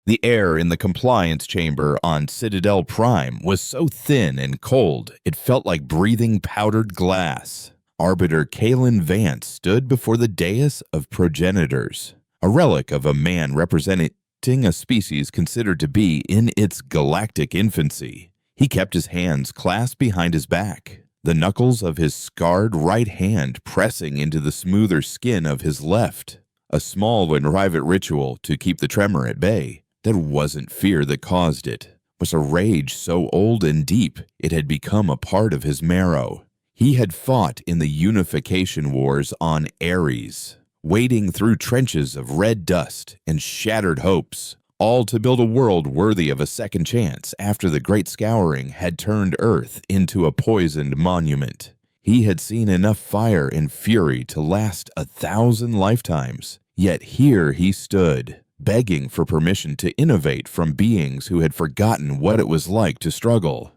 The air in the compliance chamber on Citadel Prime was so thin and cold it felt like breathing powdered glass. Arbiter Kalen Vance stood before the dais of progenitors, a relic of a man representing a species considered to be in its galactic infancy. He kept his hands clasped behind his back, the knuckles of his scarred right hand pressing into the smoother skin of his left, a small and private ritual to keep the tremor at bay. That wasn't fear that caused it, was a rage so old and deep it had become a part of his marrow. He had fought in the unification wars on Ares, wading through trenches of red dust and shattered hopes, all to build a world worthy of a second chance after the Great Scouring had turned Earth into a poisoned monument. He had seen enough fire and fury to last 1,000 lifetimes, yet here he stood, begging for permission to innovate from beings who had forgotten what it was like to struggle.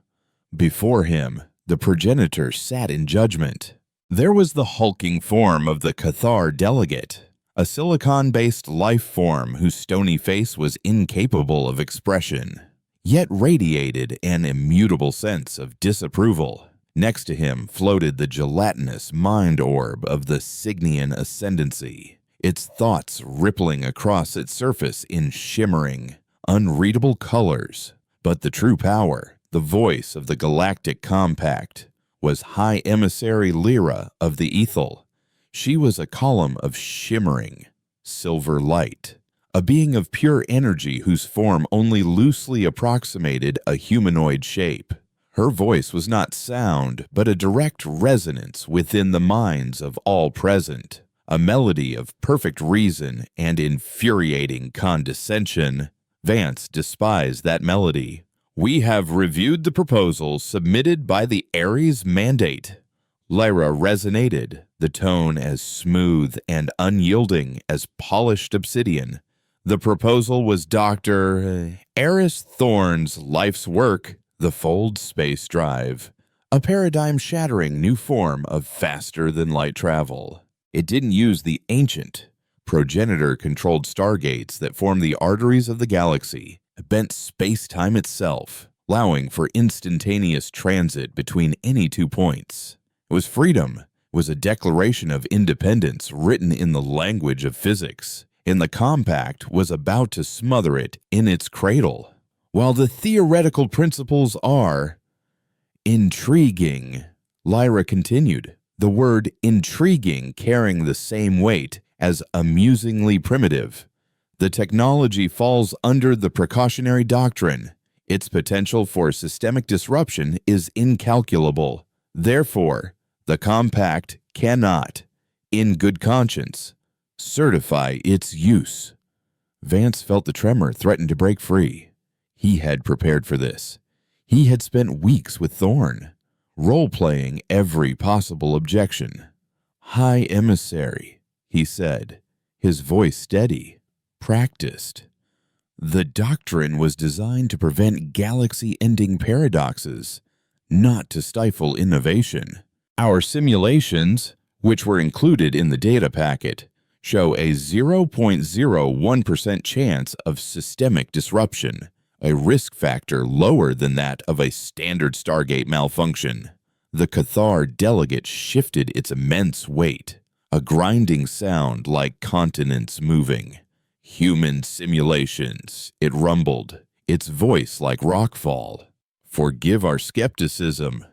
Before him, the progenitor sat in judgment. There was the hulking form of the Cathar delegate, a silicon-based life form whose stony face was incapable of expression, yet radiated an immutable sense of disapproval. Next to him floated the gelatinous mind orb of the Signian ascendancy, its thoughts rippling across its surface in shimmering, unreadable colors. But the true power, the voice of the Galactic Compact, was High Emissary Lyra of the Ethel. She was a column of shimmering, silver light, a being of pure energy whose form only loosely approximated a humanoid shape. Her voice was not sound, but a direct resonance within the minds of all present. A melody of perfect reason and infuriating condescension. Vance despised that melody. "We have reviewed the proposals submitted by the Ares Mandate." Lyra resonated, the tone as smooth and unyielding as polished obsidian. The proposal was Dr. Eris Thorne's life's work, the Fold Space Drive, a paradigm-shattering new form of faster-than-light travel. It didn't use the ancient, progenitor-controlled stargates that form the arteries of the galaxy. It bent space-time itself, allowing for instantaneous transit between any 2 points. It was freedom. It was a declaration of independence written in the language of physics, and the compact was about to smother it in its cradle. While the theoretical principles are intriguing, Lyra continued, the word intriguing carrying the same weight as amusingly primitive. The technology falls under the precautionary doctrine. Its potential for systemic disruption is incalculable. Therefore, the compact cannot, in good conscience, certify its use. Vance felt the tremor threaten to break free. He had prepared for this. He had spent weeks with Thorne, role-playing every possible objection. "High Emissary," he said, his voice steady, practiced. The doctrine was designed to prevent galaxy-ending paradoxes, not to stifle innovation. Our simulations, which were included in the data packet, show a 0.01% chance of systemic disruption, a risk factor lower than that of a standard Stargate malfunction. The Cathar delegate shifted its immense weight, a grinding sound like continents moving. "Human simulations," it rumbled, its voice like rockfall. "Forgive our skepticism.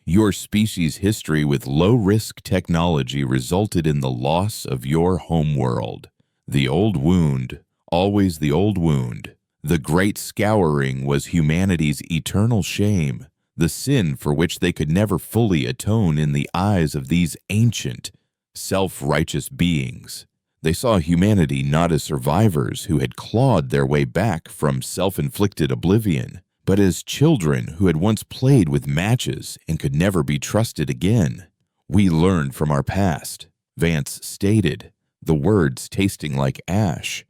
Your species' history with low-risk technology resulted in the loss of your homeworld. The old wound, always the old wound. The Great Scouring was humanity's eternal shame, the sin for which they could never fully atone in the eyes of these ancient, self-righteous beings. They saw humanity not as survivors who had clawed their way back from self-inflicted oblivion, but as children who had once played with matches and could never be trusted again. We learned from our past," Vance stated, the words tasting like ash.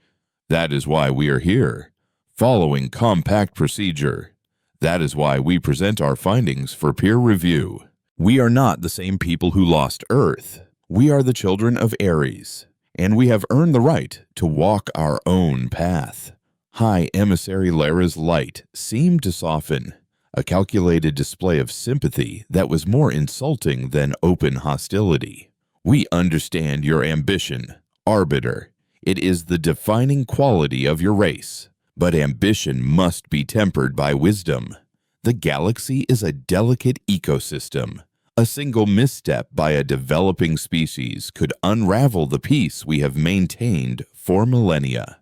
"That is why we are here, following compact procedure. That is why we present our findings for peer review. We are not the same people who lost Earth. We are the children of Ares, and we have earned the right to walk our own path. High Emissary Lyra's light seemed to soften, a calculated display of sympathy that was more insulting than open hostility. We understand your ambition, Arbiter. It is the defining quality of your race. But ambition must be tempered by wisdom. The galaxy is a delicate ecosystem. A single misstep by a developing species could unravel the peace we have maintained for millennia.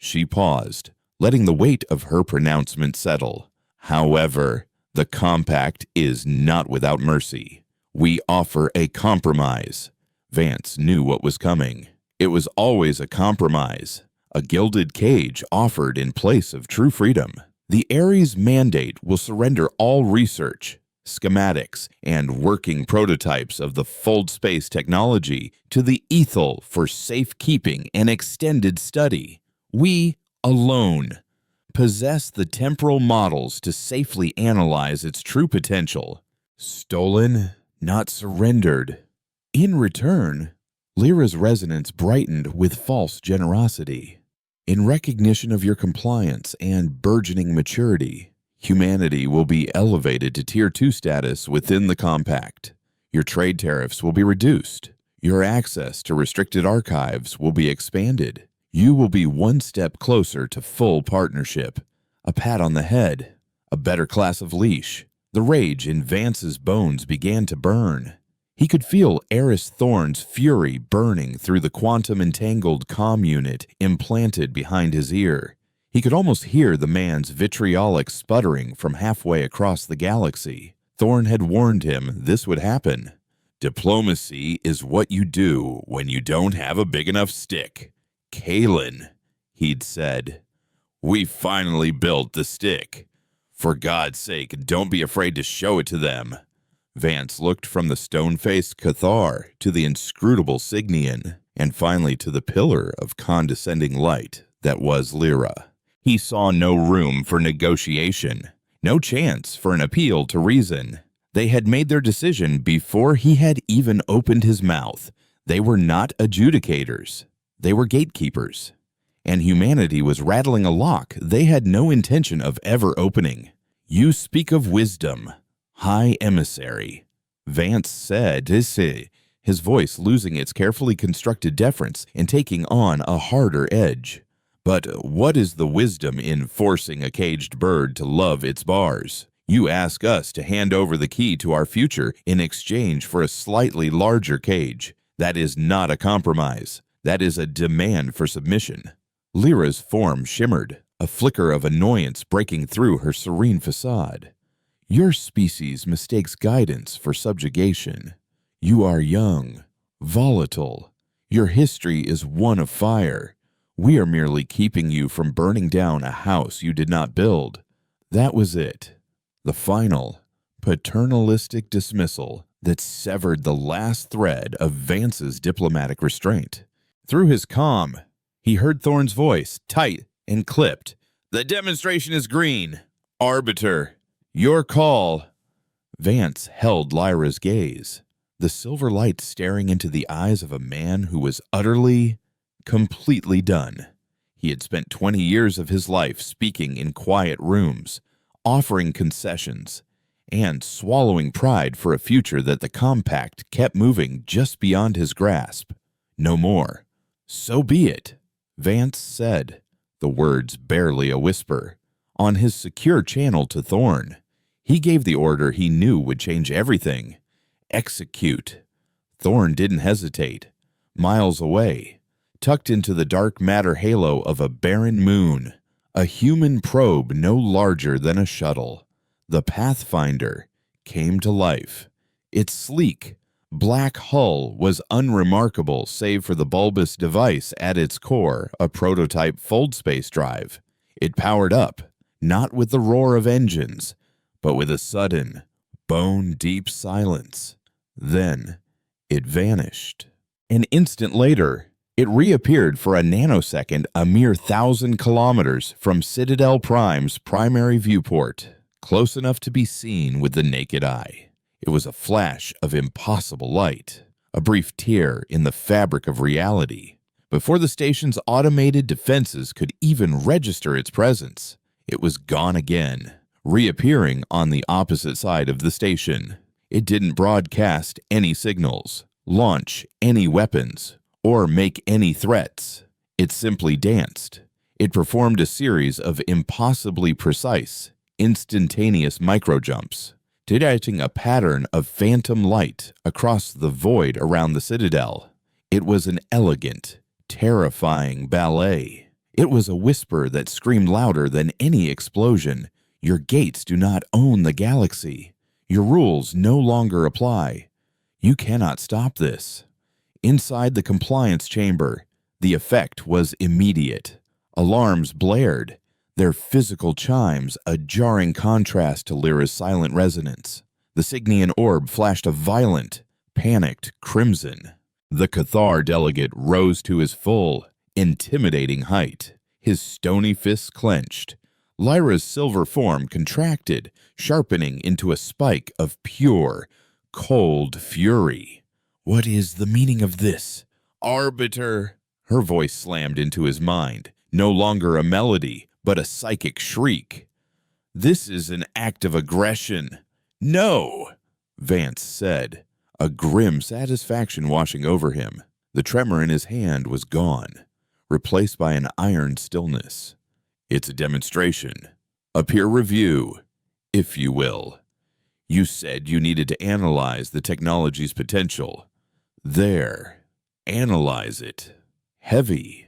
She paused, letting the weight of her pronouncement settle. However, the compact is not without mercy. We offer a compromise. Vance knew what was coming. It was always a compromise, a gilded cage offered in place of true freedom. The Ares mandate will surrender all research, schematics, and working prototypes of the fold space technology to the Ethel for safekeeping and extended study. We, alone, possess the temporal models to safely analyze its true potential. Stolen, not surrendered. In return, Lyra's resonance brightened with false generosity. In recognition of your compliance and burgeoning maturity, humanity will be elevated to Tier 2 status within the compact. Your trade tariffs will be reduced. Your access to restricted archives will be expanded. You will be one step closer to full partnership. A pat on the head, a better class of leash. The rage in Vance's bones began to burn. He could feel Eris Thorn's fury burning through the quantum-entangled comm unit implanted behind his ear. He could almost hear the man's vitriolic sputtering from halfway across the galaxy. Thorn had warned him this would happen. Diplomacy is what you do when you don't have a big enough stick. Kalen, he'd said. We finally built the stick. For God's sake, don't be afraid to show it to them. Vance looked from the stone-faced Cathar to the inscrutable Signian, and finally to the pillar of condescending light that was Lyra. He saw no room for negotiation, no chance for an appeal to reason. They had made their decision before he had even opened his mouth. They were not adjudicators. They were gatekeepers. And humanity was rattling a lock they had no intention of ever opening. You speak of wisdom, High Emissary, Vance said, his voice losing its carefully constructed deference and taking on a harder edge. But what is the wisdom in forcing a caged bird to love its bars? You ask us to hand over the key to our future in exchange for a slightly larger cage. That is not a compromise. That is a demand for submission. Lyra's form shimmered, a flicker of annoyance breaking through her serene facade. Your species mistakes guidance for subjugation. You are young, volatile. Your history is one of fire. We are merely keeping you from burning down a house you did not build. That was it. The final, paternalistic dismissal that severed the last thread of Vance's diplomatic restraint. Through his comm, he heard Thorn's voice, tight and clipped. The demonstration is green. Arbiter, your call. Vance held Lyra's gaze, the silver light staring into the eyes of a man who was utterly, completely done. He had spent 20 years of his life speaking in quiet rooms, offering concessions, and swallowing pride for a future that the compact kept moving just beyond his grasp. No more. So be it, Vance said, the words barely a whisper. On his secure channel to Thorn, he gave the order he knew would change everything. Execute. Thorn didn't hesitate. Miles away, tucked into the dark matter halo of a barren moon, a human probe no larger than a shuttle, the Pathfinder, came to life. Its sleek, black hull was unremarkable save for the bulbous device at its core, a prototype fold space drive. It powered up, not with the roar of engines, but with a sudden, bone-deep silence. Then, it vanished. An instant later, it reappeared for a nanosecond a mere 1,000 kilometers from Citadel Prime's primary viewport, close enough to be seen with the naked eye. It was a flash of impossible light, a brief tear in the fabric of reality. Before the station's automated defenses could even register its presence, it was gone again, reappearing on the opposite side of the station. It didn't broadcast any signals, launch any weapons, or make any threats. It simply danced. It performed a series of impossibly precise, instantaneous microjumps, detecting a pattern of phantom light across the void around the Citadel. It was an elegant, terrifying ballet. It was a whisper that screamed louder than any explosion. Your gates do not own the galaxy. Your rules no longer apply. You cannot stop this. Inside the compliance chamber, the effect was immediate. Alarms blared, their physical chimes a jarring contrast to Lyra's silent resonance. The Signian orb flashed a violent, panicked crimson. The Cathar delegate rose to his full, intimidating height, his stony fists clenched. Lyra's silver form contracted, sharpening into a spike of pure, cold fury. "What is the meaning of this, Arbiter?" Her voice slammed into his mind, no longer a melody, but a psychic shriek. "This is an act of aggression." "No," Vance said, a grim satisfaction washing over him. The tremor in his hand was gone, replaced by an iron stillness. "It's a demonstration, a peer review, if you will. You said you needed to analyze the technology's potential. There, analyze it." Heavy,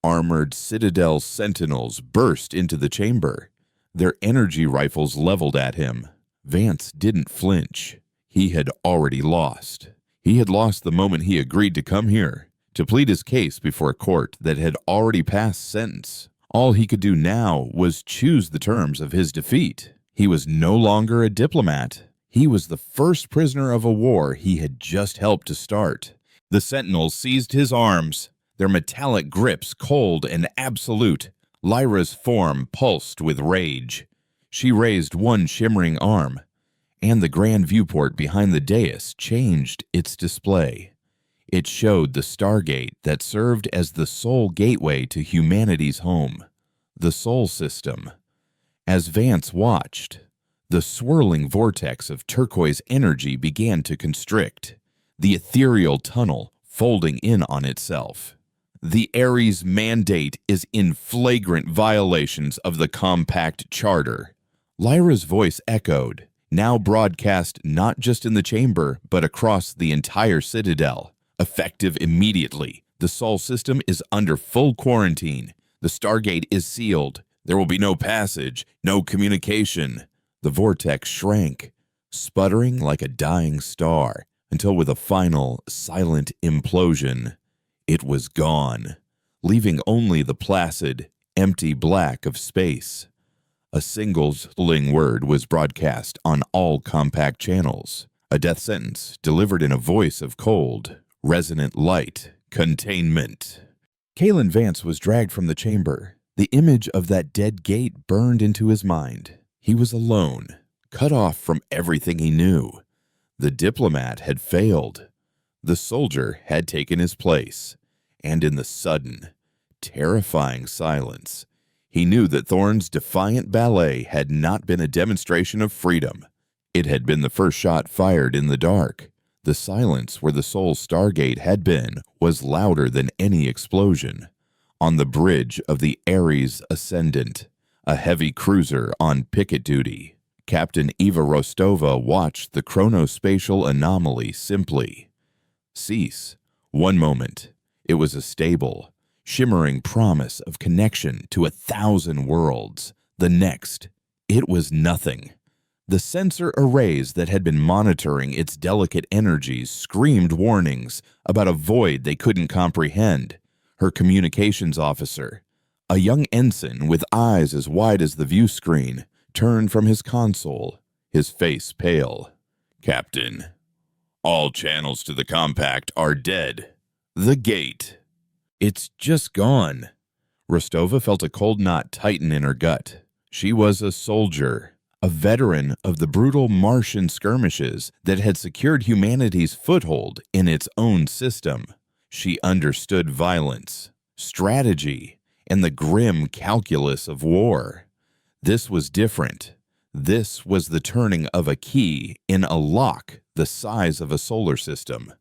armored Citadel sentinels burst into the chamber, their energy rifles leveled at him. Vance didn't flinch. He had already lost. He had lost the moment he agreed to come here, to plead his case before a court that had already passed sentence. All he could do now was choose the terms of his defeat. He was no longer a diplomat. He was the first prisoner of a war he had just helped to start. The sentinels seized his arms, their metallic grips cold and absolute. Lyra's form pulsed with rage. She raised one shimmering arm, and the grand viewport behind the dais changed its display. It showed the Stargate that served as the sole gateway to humanity's home, the Sol System. As Vance watched, the swirling vortex of turquoise energy began to constrict, the ethereal tunnel folding in on itself. The Ares mandate is in flagrant violations of the Compact Charter. Lyra's voice echoed, now broadcast not just in the chamber, but across the entire Citadel. Effective immediately. The Sol System is under full quarantine. The Stargate is sealed. There will be no passage, no communication. The vortex shrank, sputtering like a dying star, until with a final, silent implosion, it was gone, leaving only the placid, empty black of space. A single sling word was broadcast on all compact channels, a death sentence delivered in a voice of cold, resonant light: containment. Kalen Vance was dragged from the chamber. The image of that dead gate burned into his mind. He was alone, cut off from everything he knew. The diplomat had failed. The soldier had taken his place. And in the sudden, terrifying silence, he knew that Thorne's defiant ballet had not been a demonstration of freedom. It had been the first shot fired in the dark. The silence where the Sol Stargate had been was louder than any explosion. On the bridge of the Ares Ascendant, a heavy cruiser on picket duty, Captain Eva Rostova watched the chronospatial anomaly simply cease. One moment, it was a stable, shimmering promise of connection to 1,000 worlds. The next, it was nothing. The sensor arrays that had been monitoring its delicate energies screamed warnings about a void they couldn't comprehend. Her communications officer, a young ensign with eyes as wide as the view screen, turned from his console, his face pale. "Captain, all channels to the compact are dead. The gate." "It's just gone." Rostova felt a cold knot tighten in her gut. She was a soldier, a veteran of the brutal Martian skirmishes that had secured humanity's foothold in its own system. She understood violence, strategy, and the grim calculus of war. This was different. This was the turning of a key in a lock the size of a solar system.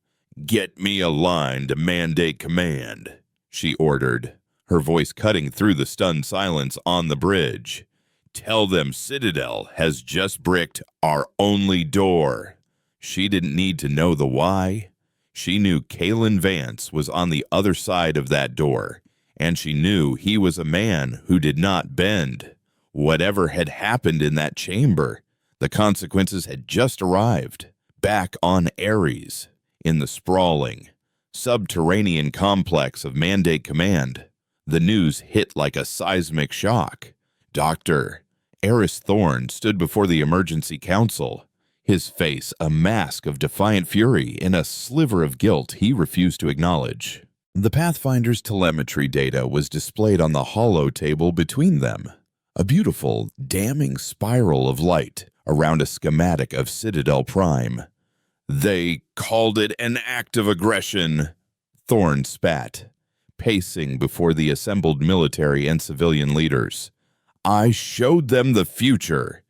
"Get me a line to mandate command," she ordered, her voice cutting through the stunned silence on the bridge. "Tell them Citadel has just bricked our only door." She didn't need to know the why. She knew Kalen Vance was on the other side of that door, and she knew he was a man who did not bend. Whatever had happened in that chamber, the consequences had just arrived. Back on Ares, in the sprawling, subterranean complex of Mandate Command, the news hit like a seismic shock. Dr. Eris Thorne stood before the emergency council, his face a mask of defiant fury and a sliver of guilt he refused to acknowledge. The Pathfinder's telemetry data was displayed on the hollow table between them, a beautiful, damning spiral of light around a schematic of Citadel Prime. "They called it an act of aggression," Thorne spat, pacing before the assembled military and civilian leaders. "I showed them the future,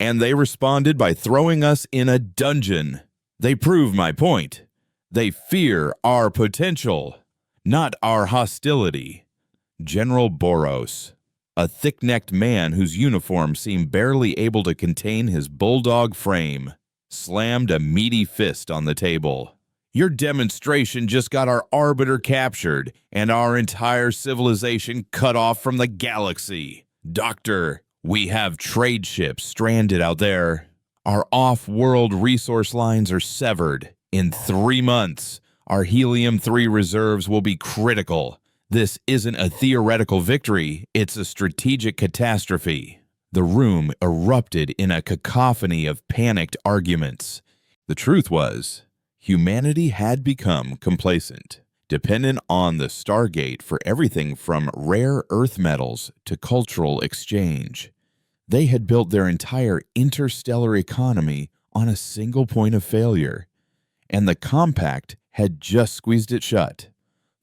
and they responded by throwing us in a dungeon. They prove my point. They fear our potential, not our hostility." General Boros, a thick-necked man whose uniform seemed barely able to contain his bulldog frame, slammed a meaty fist on the table. "Your demonstration just got our Arbiter captured and our entire civilization cut off from the galaxy. Doctor, we have trade ships stranded out there. Our off-world resource lines are severed. In 3 months, our helium-3 reserves will be critical. This isn't a theoretical victory, it's a strategic catastrophe." The room erupted in a cacophony of panicked arguments. The truth was, humanity had become complacent, dependent on the Stargate for everything from rare earth metals to cultural exchange. They had built their entire interstellar economy on a single point of failure, and the Compact had just squeezed it shut.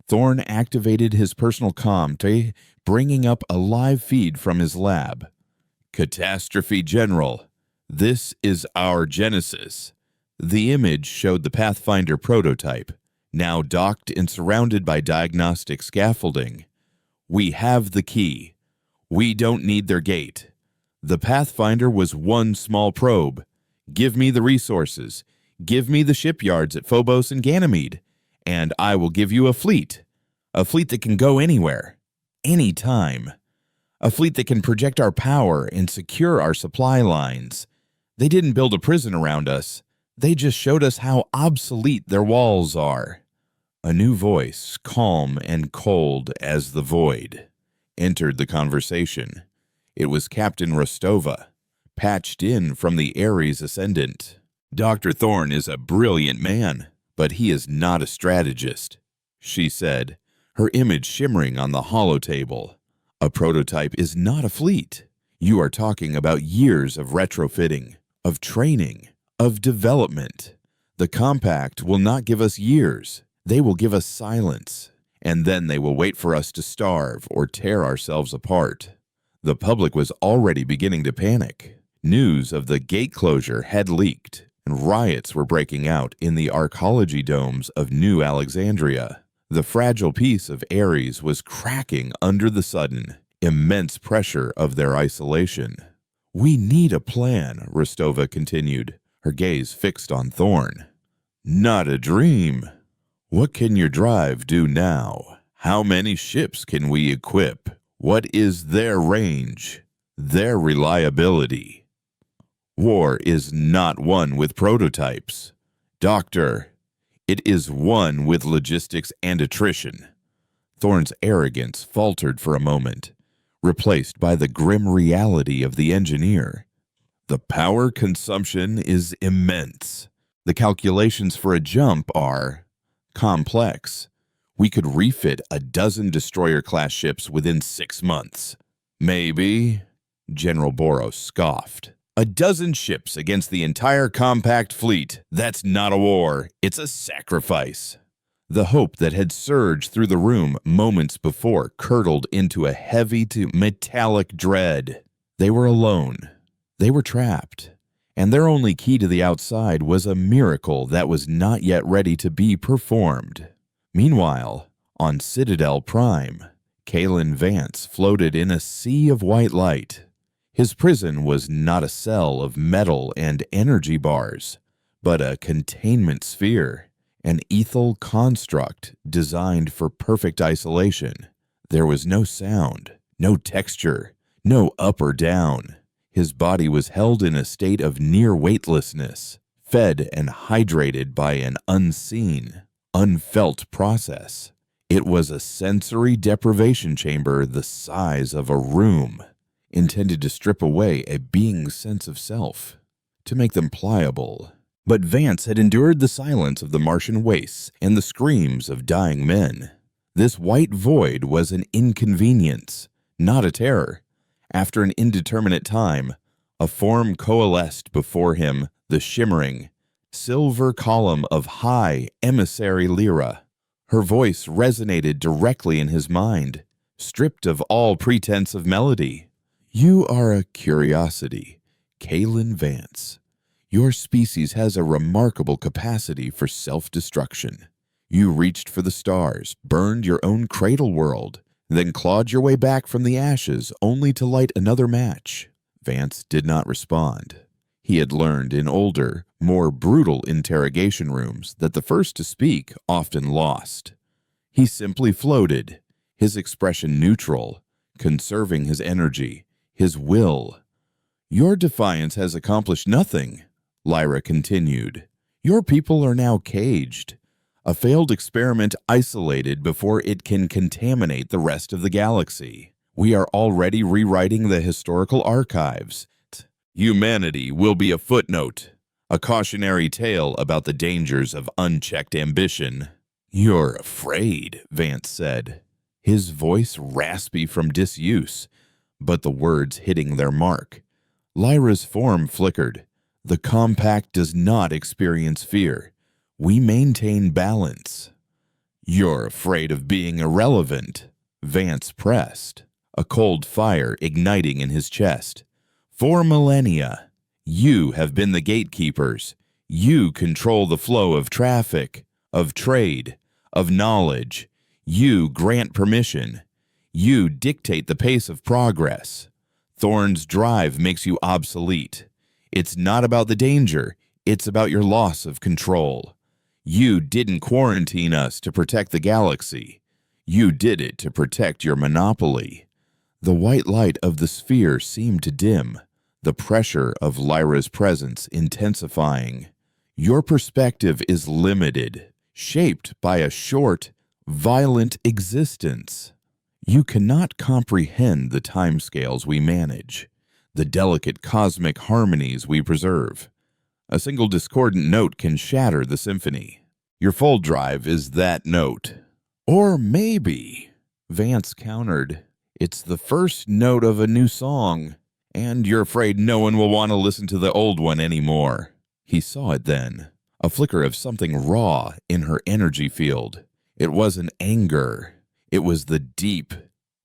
Thorne activated his personal comm, bringing up a live feed from his lab. "Catastrophe General, this is our Genesis." The image showed the Pathfinder prototype, now docked and surrounded by diagnostic scaffolding. "We have the key. We don't need their gate. The Pathfinder was one small probe. Give me the resources. Give me the shipyards at Phobos and Ganymede, and I will give you a fleet that can go anywhere, anytime. A fleet that can project our power and secure our supply lines. They didn't build a prison around us. They just showed us how obsolete their walls are." A new voice, calm and cold as the void, entered the conversation. It was Captain Rostova, patched in from the Ares Ascendant. "Dr. Thorne is a brilliant man, but he is not a strategist," she said, her image shimmering on the hollow table. "A prototype is not a fleet. You are talking about years of retrofitting, of training, of development. The Compact will not give us years. They will give us silence, and then they will wait for us to starve or tear ourselves apart." The public was already beginning to panic. News of the gate closure had leaked, and riots were breaking out in the archaeology domes of New Alexandria. The fragile peace of Ares was cracking under the sudden, immense pressure of their isolation. "We need a plan," Rostova continued, her gaze fixed on Thorne. "Not a dream. What can your drive do now? How many ships can we equip? What is their range? Their reliability? War is not won with prototypes. Doctor, it is won with logistics and attrition." Thorne's arrogance faltered for a moment, replaced by the grim reality of the engineer. "The power consumption is immense. The calculations for a jump are complex. We could refit a dozen destroyer-class ships within 6 months." "Maybe," General Boros scoffed. "A dozen ships against the entire Compact fleet. That's not a war. It's a sacrifice." The hope that had surged through the room moments before curdled into a heavy to metallic dread. They were alone. They were trapped. And their only key to the outside was a miracle that was not yet ready to be performed. Meanwhile, on Citadel Prime, Kalen Vance floated in a sea of white light. His prison was not a cell of metal and energy bars, but a containment sphere, an ethal construct designed for perfect isolation. There was no sound, no texture, no up or down. His body was held in a state of near weightlessness, fed and hydrated by an unseen, unfelt process. It was a sensory deprivation chamber the size of a room, intended to strip away a being's sense of self, to make them pliable. But Vance had endured the silence of the Martian wastes and the screams of dying men. This white void was an inconvenience, not a terror. After an indeterminate time, a form coalesced before him, the shimmering, silver column of High Emissary Lyra. Her voice resonated directly in his mind, stripped of all pretense of melody. "You are a curiosity, Kalen Vance. Your species has a remarkable capacity for self-destruction. You reached for the stars, burned your own cradle world, then clawed your way back from the ashes only to light another match." Vance did not respond. He had learned in older, more brutal interrogation rooms that the first to speak often lost. He simply floated, his expression neutral, conserving his energy, his will. "Your defiance has accomplished nothing," Lyra continued. "Your people are now caged. A failed experiment isolated before it can contaminate the rest of the galaxy. We are already rewriting the historical archives. Humanity will be a footnote, a cautionary tale about the dangers of unchecked ambition." "You're afraid," Vance said, his voice raspy from disuse, but the words hitting their mark. Lyra's form flickered. "The compact does not experience fear. We maintain balance." "You're afraid of being irrelevant," Vance pressed, a cold fire igniting in his chest. "For millennia, you have been the gatekeepers. You control the flow of traffic, of trade, of knowledge. You grant permission. You dictate the pace of progress. Thorn's drive makes you obsolete. It's not about the danger, it's about your loss of control. You didn't quarantine us to protect the galaxy. You did it to protect your monopoly." The white light of the sphere seemed to dim, the pressure of Lyra's presence intensifying. "Your perspective is limited, shaped by a short, violent existence. You cannot comprehend the timescales we manage, the delicate cosmic harmonies we preserve. A single discordant note can shatter the symphony. Your full drive is that note." "Or maybe," Vance countered, "it's the first note of a new song, and you're afraid no one will want to listen to the old one anymore." He saw it then, a flicker of something raw in her energy field. It wasn't anger. It was the deep,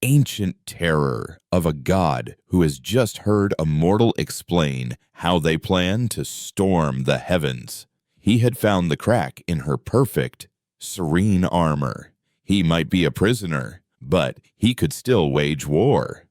ancient terror of a god who has just heard a mortal explain how they plan to storm the heavens. He had found the crack in her perfect, serene armor. He might be a prisoner, but he could still wage war.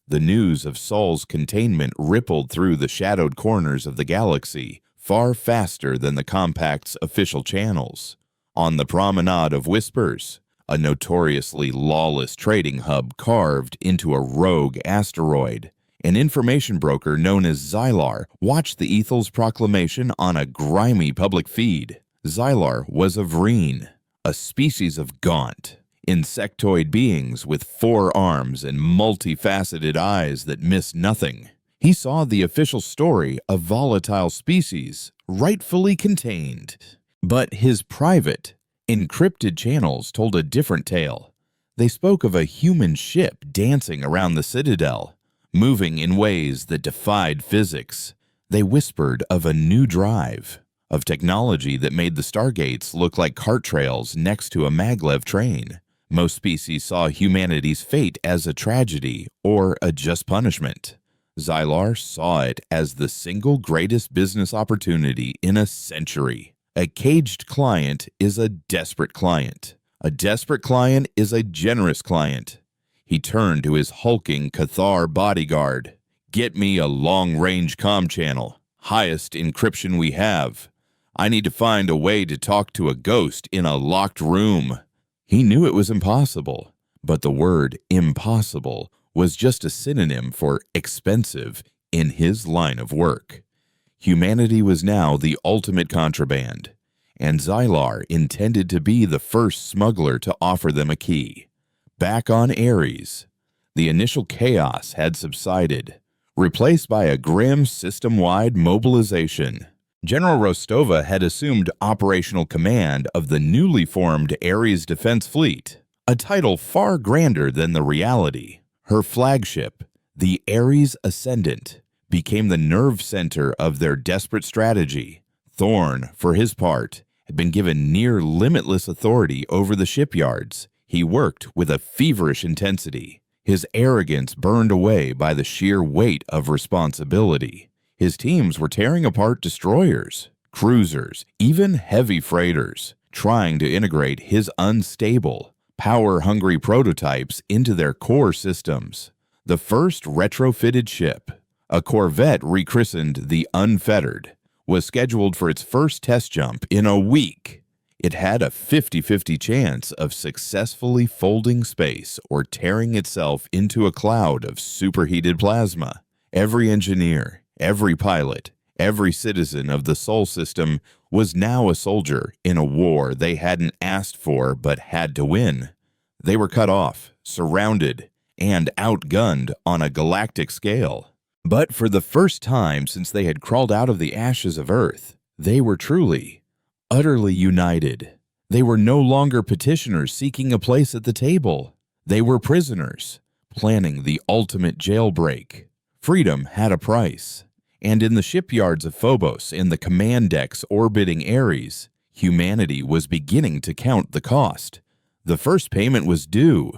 The news of Saul's containment rippled through the shadowed corners of the galaxy far faster than the Compact's official channels. On the Promenade of Whispers, a notoriously lawless trading hub carved into a rogue asteroid, an information broker known as Xylar watched the Ethel's proclamation on a grimy public feed. Xylar was a Vreen, a species of gaunt, insectoid beings with 4 arms and multifaceted eyes that miss nothing. He saw the official story of volatile species, rightfully contained. But his private, encrypted channels told a different tale. They spoke of a human ship dancing around the Citadel, moving in ways that defied physics. They whispered of a new drive, of technology that made the stargates look like cart trails next to a maglev train. Most species saw humanity's fate as a tragedy or a just punishment. Xylar saw it as the single greatest business opportunity in a century. A caged client is a desperate client. A desperate client is a generous client. He turned to his hulking Cathar bodyguard. "Get me a long-range comm channel. Highest encryption we have. I need to find a way to talk to a ghost in a locked room." He knew it was impossible, but the word impossible was just a synonym for expensive in his line of work. Humanity was now the ultimate contraband, and Xylar intended to be the first smuggler to offer them a key. Back on Ares, the initial chaos had subsided, replaced by a grim system-wide mobilization. General Rostova had assumed operational command of the newly formed Ares Defense Fleet, a title far grander than the reality. Her flagship, the Ares Ascendant, became the nerve center of their desperate strategy. Thorn, for his part, had been given near limitless authority over the shipyards. He worked with a feverish intensity, his arrogance burned away by the sheer weight of responsibility. His teams were tearing apart destroyers, cruisers, even heavy freighters, trying to integrate his unstable, power-hungry prototypes into their core systems. The first retrofitted ship, a corvette rechristened the Unfettered, was scheduled for its first test jump in a week. It had a 50-50 chance of successfully folding space or tearing itself into a cloud of superheated plasma. Every engineer, every pilot, every citizen of the Sol system was now a soldier in a war they hadn't asked for but had to win. They were cut off, surrounded, and outgunned on a galactic scale. But for the first time since they had crawled out of the ashes of Earth, they were truly, utterly united. They were no longer petitioners seeking a place at the table. They were prisoners, planning the ultimate jailbreak. Freedom had a price, and in the shipyards of Phobos and the command decks orbiting Ares, humanity was beginning to count the cost. The first payment was due.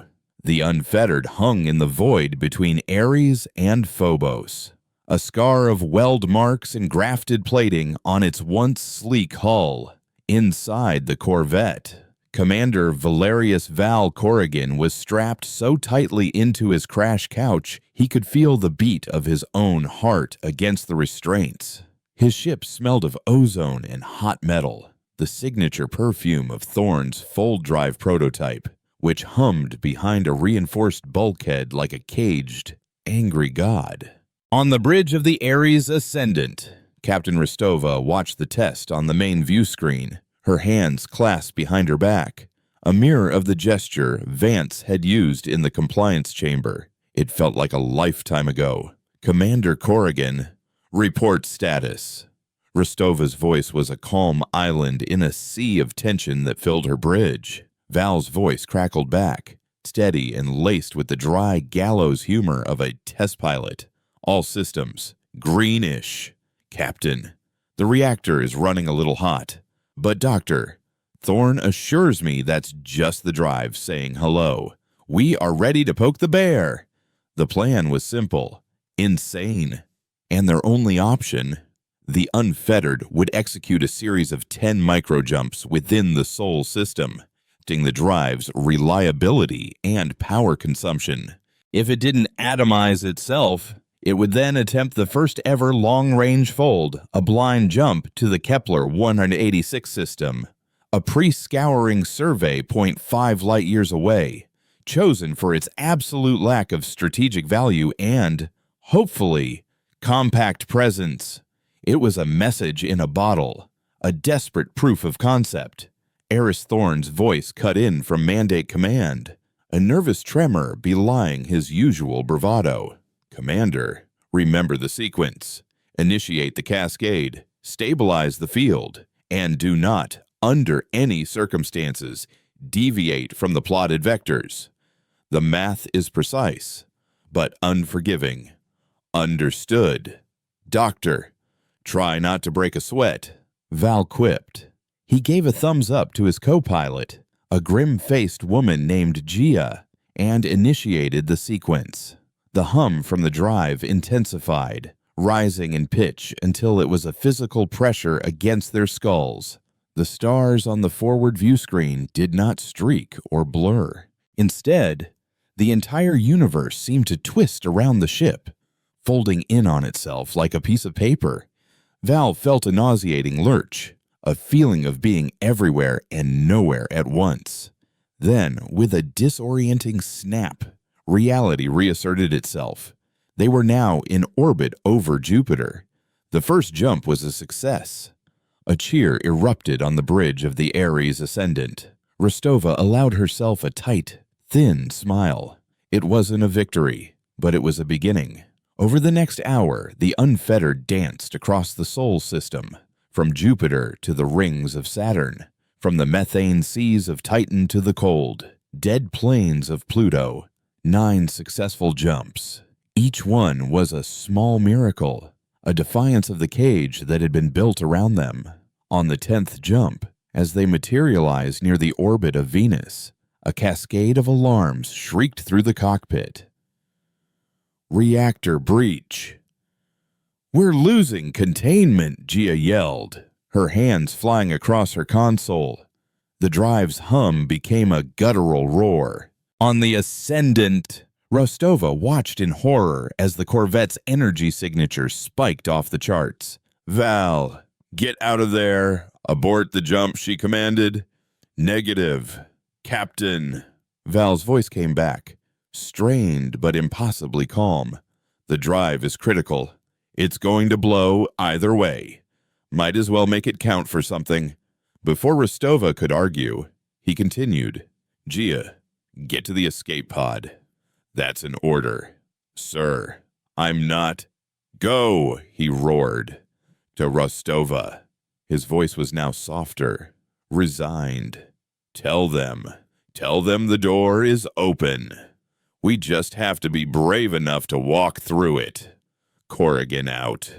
The Unfettered hung in the void between Ares and Phobos, a scar of weld marks and grafted plating on its once sleek hull. Inside the corvette, Commander Valerius Val Corrigan was strapped so tightly into his crash couch he could feel the beat of his own heart against the restraints. His ship smelled of ozone and hot metal, the signature perfume of Thorn's fold-drive prototype, which hummed behind a reinforced bulkhead like a caged, angry god. On the bridge of the Ares Ascendant, Captain Rostova watched the test on the main view screen, her hands clasped behind her back, a mirror of the gesture Vance had used in the compliance chamber. It felt like a lifetime ago. "Commander Corrigan, report status." Rostova's voice was a calm island in a sea of tension that filled her bridge. Val's voice crackled back, steady and laced with the dry gallows humor of a test pilot. "All systems, greenish. Captain, the reactor is running a little hot. But Doctor, Thorn assures me that's just the drive saying hello. We are ready to poke the bear." The plan was simple, insane, and their only option. The Unfettered would execute a series of 10 microjumps within the Sol system, testing the drive's reliability and power consumption. If it didn't atomize itself, it would then attempt the first ever long-range fold, a blind jump to the Kepler 186 system, a pre-scouring survey 0.5 light-years away, chosen for its absolute lack of strategic value and, hopefully, compact presence. It was a message in a bottle, a desperate proof of concept. Eris Thorn's voice cut in from Mandate Command, a nervous tremor belying his usual bravado. "Commander, remember the sequence. Initiate the cascade, stabilize the field, and do not, under any circumstances, deviate from the plotted vectors. The math is precise, but unforgiving. Understood. Doctor, try not to break a sweat." Val quipped. He gave a thumbs up to his co-pilot, a grim-faced woman named Gia, and initiated the sequence. The hum from the drive intensified, rising in pitch until it was a physical pressure against their skulls. The stars on the forward view screen did not streak or blur. Instead, the entire universe seemed to twist around the ship, folding in on itself like a piece of paper. Val felt a nauseating lurch, a feeling of being everywhere and nowhere at once. Then, with a disorienting snap, reality reasserted itself. They were now in orbit over Jupiter. The first jump was a success. A cheer erupted on the bridge of the Ares Ascendant. Rostova allowed herself a tight, thin smile. It wasn't a victory, but it was a beginning. Over the next hour, the Unfettered danced across the Sol system, from Jupiter to the rings of Saturn, from the methane seas of Titan to the cold, dead plains of Pluto. 9 successful jumps. Each one was a small miracle, a defiance of the cage that had been built around them. On the 10th jump, as they materialized near the orbit of Venus, a cascade of alarms shrieked through the cockpit. Reactor breach. "We're losing containment," Gia yelled, her hands flying across her console. The drive's hum became a guttural roar. On the Ascendant, Rostova watched in horror as the Corvette's energy signature spiked off the charts. "Val, get out of there. Abort the jump," she commanded. "Negative. Captain." Val's voice came back, strained but impossibly calm. "The drive is critical. It's going to blow either way. Might as well make it count for something." Before Rostova could argue, he continued. "Gia, get to the escape pod." "That's an order." "Sir, I'm not." "Go," he roared. To Rostova. His voice was now softer, resigned. Tell them the door is open. We just have to be brave enough to walk through it." Corrigan out.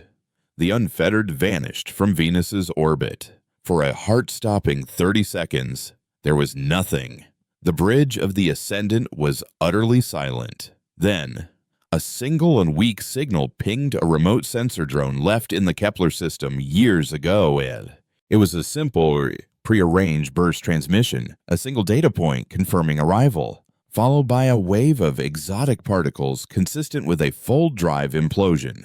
The Unfettered vanished from Venus's orbit. For a heart-stopping 30 seconds, there was nothing. The bridge of the Ascendant was utterly silent. Then, a single and weak signal pinged a remote sensor drone left in the Kepler system years ago. It was a simple, prearranged burst transmission, a single data point confirming arrival, followed by a wave of exotic particles consistent with a full drive implosion.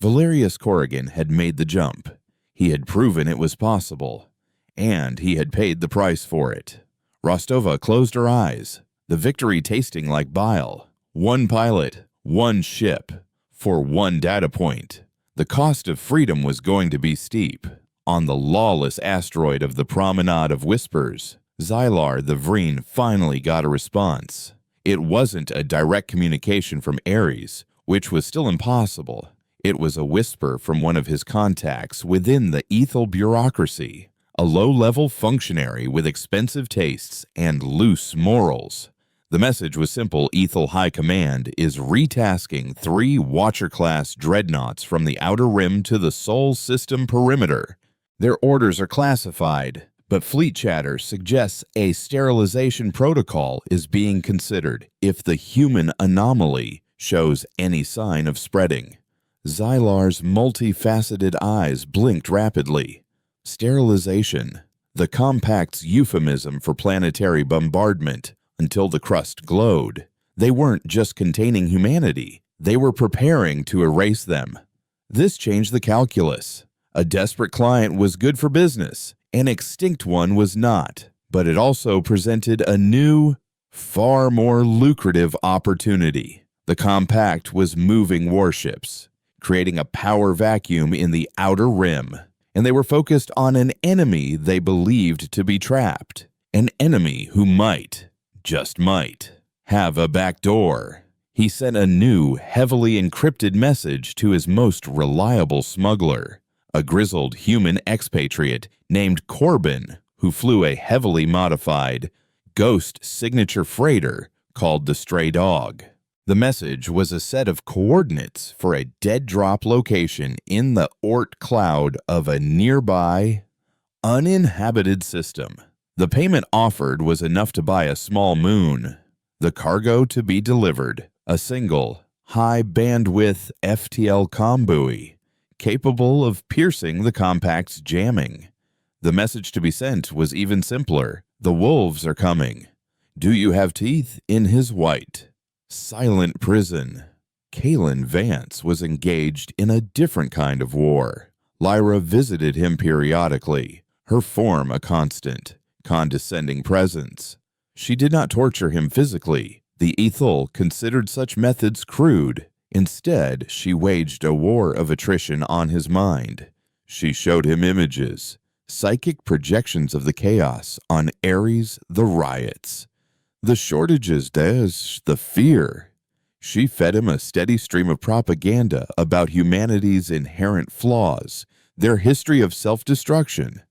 Valerius Corrigan had made the jump. He had proven it was possible, and he had paid the price for it. Rostova closed her eyes, the victory tasting like bile. One pilot, one ship, for one data point. The cost of freedom was going to be steep. On the lawless asteroid of the Promenade of Whispers, Xylar the Vreen finally got a response. It wasn't a direct communication from Ares, which was still impossible. It was a whisper from one of his contacts within the Ethel bureaucracy, a low-level functionary with expensive tastes and loose morals. The message was simple. Ethel High Command is retasking 3 Watcher-class dreadnoughts from the Outer Rim to the Sol system perimeter. Their orders are classified, but Fleet Chatter suggests a sterilization protocol is being considered if the human anomaly shows any sign of spreading. Xylar's multifaceted eyes blinked rapidly. Sterilization, the compact's euphemism for planetary bombardment, until the crust glowed. They weren't just containing humanity, they were preparing to erase them. This changed the calculus. A desperate client was good for business, an extinct one was not, but it also presented a new, far more lucrative opportunity. The compact was moving warships, creating a power vacuum in the Outer Rim, and they were focused on an enemy they believed to be trapped, an enemy who might, just might, have a back door. He sent a new, heavily encrypted message to his most reliable smuggler, a grizzled human expatriate named Corbin, who flew a heavily modified, ghost signature freighter called the Stray Dog. The message was a set of coordinates for a dead drop location in the Oort cloud of a nearby, Uninhabited system. The payment offered was enough to buy a small moon. The cargo to be delivered, a single, high-bandwidth FTL comm buoy, capable of piercing the compact's jamming. The message to be sent was even simpler. The wolves are coming. Do you have teeth in his white? Silent prison. Kalen Vance was engaged in a different kind of war. Lyra visited him periodically, her form a constant, condescending presence. She did not torture him physically. The Ethel considered such methods crude. Instead, she waged a war of attrition on his mind. She showed him images, psychic projections of the chaos on Ares, the riots, the shortages, the fear. She fed him a steady stream of propaganda about humanity's inherent flaws, their history of self-destruction.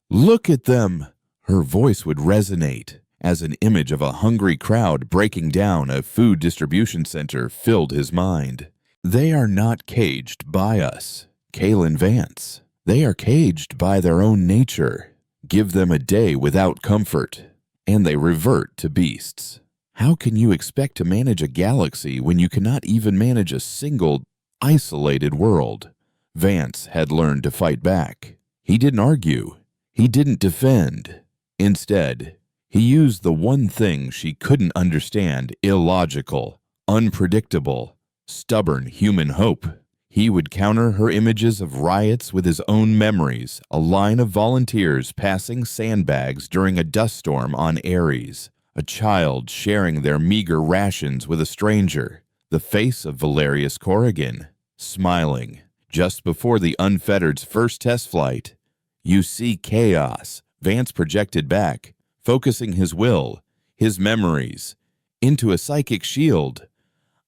Look at them! Her voice would resonate as an image of a hungry crowd breaking down a food distribution center filled his mind. They are not caged by us, Kalen Vance. They are caged by their own nature. Give them a day without comfort, and they revert to beasts. How can you expect to manage a galaxy when you cannot even manage a single, isolated world? Vance had learned to fight back. He didn't argue. He didn't defend. Instead, he used the one thing she couldn't understand: illogical, unpredictable, stubborn human hope. He would counter her images of riots with his own memories, a line of volunteers passing sandbags during a dust storm on Ares, a child sharing their meager rations with a stranger, the face of Valerius Corrigan, smiling, just before the Unfettered's first test flight. You see chaos, Vance projected back, focusing his will, his memories, into a psychic shield.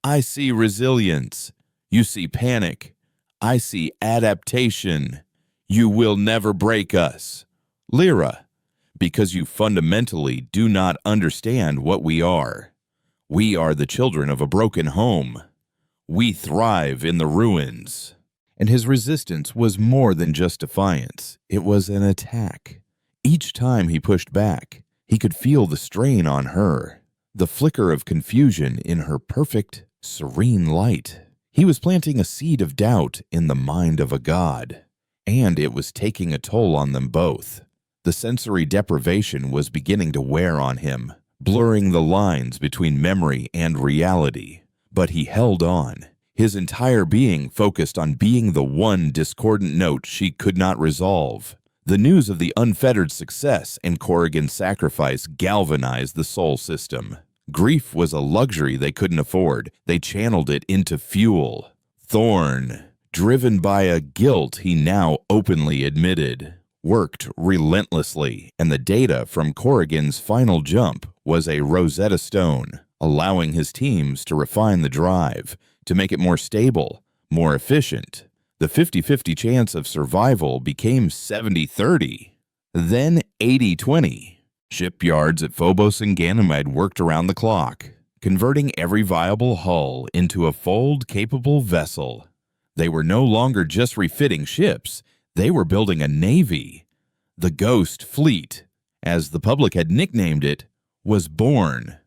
I see resilience. You see panic. I see adaptation. You will never break us. Lyra, because you fundamentally do not understand what we are. We are the children of a broken home. We thrive in the ruins. And his resistance was more than just defiance. It was an attack. Each time he pushed back, he could feel the strain on her, the flicker of confusion in her perfect, serene light. He was planting a seed of doubt in the mind of a god, and it was taking a toll on them both. The sensory deprivation was beginning to wear on him, blurring the lines between memory and reality. But he held on, his entire being focused on being the one discordant note she could not resolve. The news of the Unfettered success and Corrigan's sacrifice galvanized the soul system. Grief was a luxury they couldn't afford. They channeled it into fuel. Thorn, driven by a guilt he now openly admitted, worked relentlessly, and the data from Corrigan's final jump was a Rosetta Stone, allowing his teams to refine the drive, to make it more stable, more efficient. The 50-50 chance of survival became 70-30, then 80-20. Shipyards at Phobos and Ganymede worked around the clock, converting every viable hull into a fold-capable vessel. They were no longer just refitting ships, they were building a navy. The Ghost Fleet, as the public had nicknamed it, was born.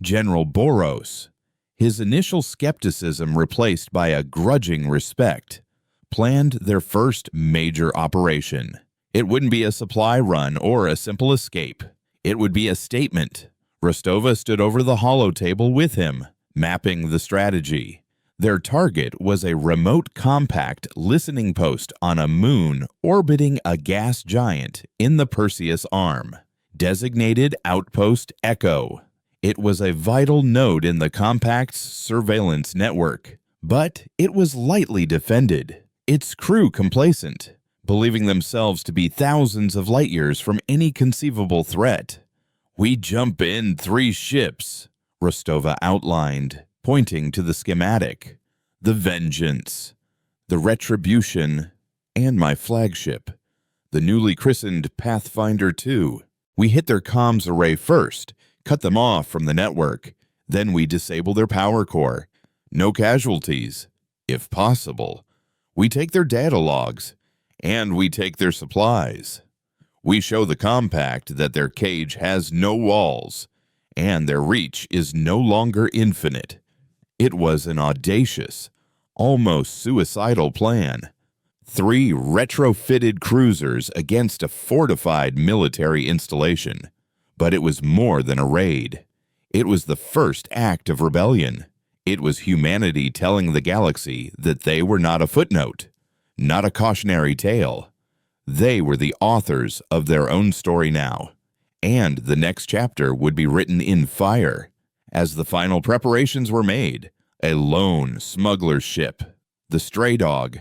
General Boros, his initial skepticism replaced by a grudging respect, planned their first major operation. It wouldn't be a supply run or a simple escape. It would be a statement. Rostova stood over the holotable with him, mapping the strategy. Their target was a remote compact listening post on a moon orbiting a gas giant in the Perseus Arm, designated Outpost Echo. It was a vital node in the compact's surveillance network, but it was lightly defended, its crew complacent, believing themselves to be thousands of light years from any conceivable threat. We jump in 3 ships, Rostova outlined, pointing to the schematic. The Vengeance, the Retribution, and my flagship, the newly christened Pathfinder 2. We hit their comms array first, cut them off from the network. Then we disable their power core. No casualties, if possible. We take their data logs, and we take their supplies. We show the compact that their cage has no walls, and their reach is no longer infinite. It was an audacious, almost suicidal plan. 3 retrofitted cruisers against a fortified military installation. But it was more than a raid. It was the first act of rebellion. It was humanity telling the galaxy that they were not a footnote, not a cautionary tale. They were the authors of their own story now, and the next chapter would be written in fire. As the final preparations were made, a lone smuggler's ship, the Stray Dog,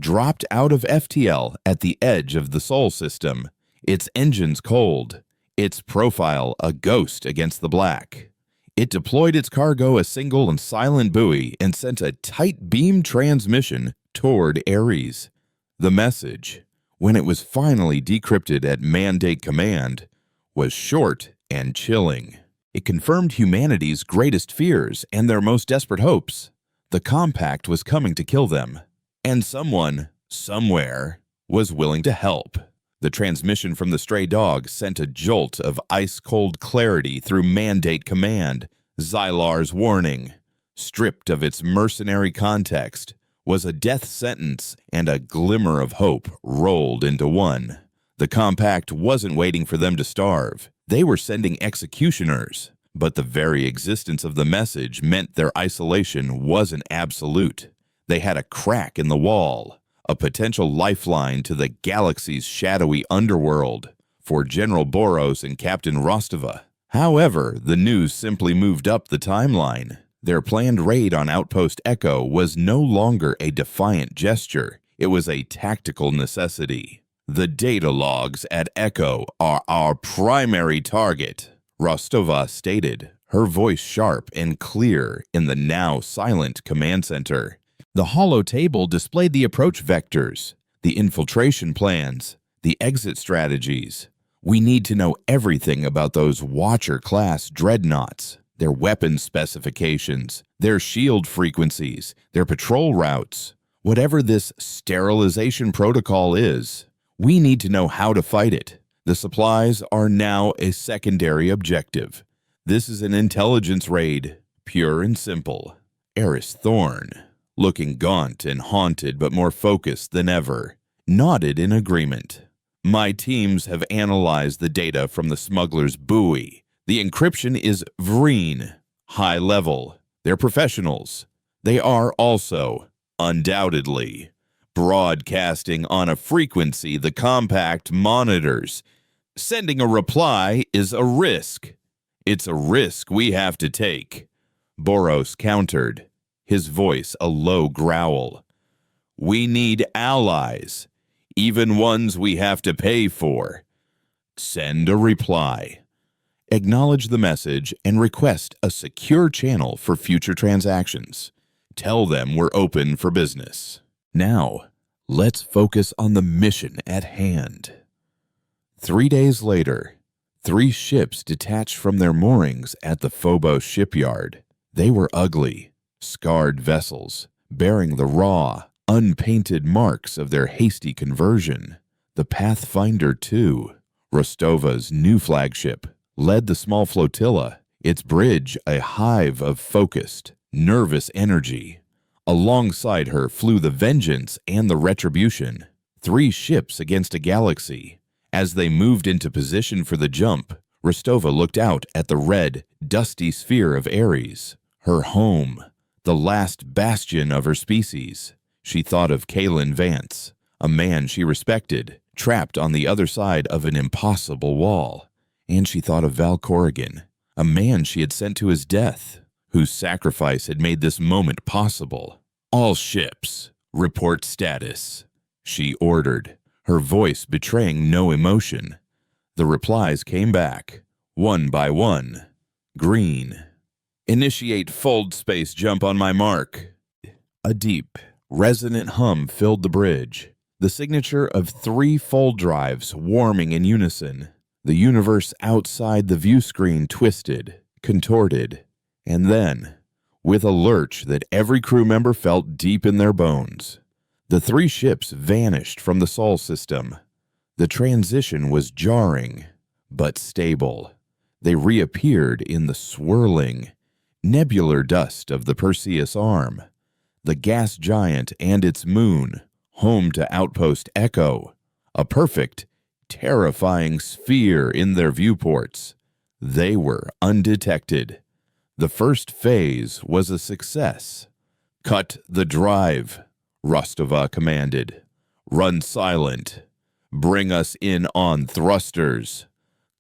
dropped out of FTL at the edge of the Sol system, its engines cold, its profile a ghost against the black. It deployed its cargo a single and silent buoy and sent a tight beam transmission toward Ares. The message, when it was finally decrypted at Mandate Command, was short and chilling. It confirmed humanity's greatest fears and their most desperate hopes. The compact was coming to kill them, and someone, somewhere, was willing to help. The transmission from the Stray Dog sent a jolt of ice-cold clarity through Mandate Command. Xylar's warning, stripped of its mercenary context, was a death sentence, and a glimmer of hope rolled into one. The compact wasn't waiting for them to starve. They were sending executioners, but the very existence of the message meant their isolation wasn't absolute. They had a crack in the wall, a potential lifeline to the galaxy's shadowy underworld for General Boros and Captain Rostova. However, the news simply moved up the timeline. Their planned raid on Outpost Echo was no longer a defiant gesture. It was a tactical necessity. The data logs at Echo are our primary target, Rostova stated, her voice sharp and clear in the now silent command center. The holo table displayed the approach vectors, the infiltration plans, the exit strategies. We need to know everything about those Watcher-class dreadnoughts, their weapon specifications, their shield frequencies, their patrol routes. Whatever this sterilization protocol is, we need to know how to fight it. The supplies are now a secondary objective. This is an intelligence raid, pure and simple. Eris Thorne, looking gaunt and haunted but more focused than ever, nodded in agreement. My teams have analyzed the data from the smuggler's buoy. The encryption is Vreen, high level. They're professionals. They are also, undoubtedly, broadcasting on a frequency the compact monitors. Sending a reply is a risk. It's a risk we have to take, Boros countered, his voice a low growl. We need allies, even ones we have to pay for. Send a reply. Acknowledge the message and request a secure channel for future transactions. Tell them we're open for business. Now, let's focus on the mission at hand. 3 days later, 3 ships detached from their moorings at the Phobos shipyard. They were ugly, scarred vessels, bearing the raw, unpainted marks of their hasty conversion. The Pathfinder II, Rostova's new flagship, led the small flotilla, its bridge a hive of focused, nervous energy. Alongside her flew the Vengeance and the Retribution, 3 ships against a galaxy. As they moved into position for the jump, Rostova looked out at the red, dusty sphere of Ares, her home, the last bastion of her species. She thought of Kalen Vance, a man she respected, trapped on the other side of an impossible wall. And she thought of Val Corrigan, a man she had sent to his death, whose sacrifice had made this moment possible. All ships, report status, she ordered, her voice betraying no emotion. The replies came back, one by one. Green. Initiate fold space jump on my mark. A deep, resonant hum filled the bridge, the signature of 3 fold drives warming in unison. The universe outside the view screen twisted, contorted, and then, with a lurch that every crew member felt deep in their bones, the 3 ships vanished from the Sol system. The transition was jarring, but stable. They reappeared in the swirling, nebular dust of the Perseus Arm, the gas giant and its moon, home to Outpost Echo, a perfect, terrifying sphere in their viewports. They were undetected. The first phase was a success. "Cut the drive," Rostova commanded. "Run silent. Bring us in on thrusters.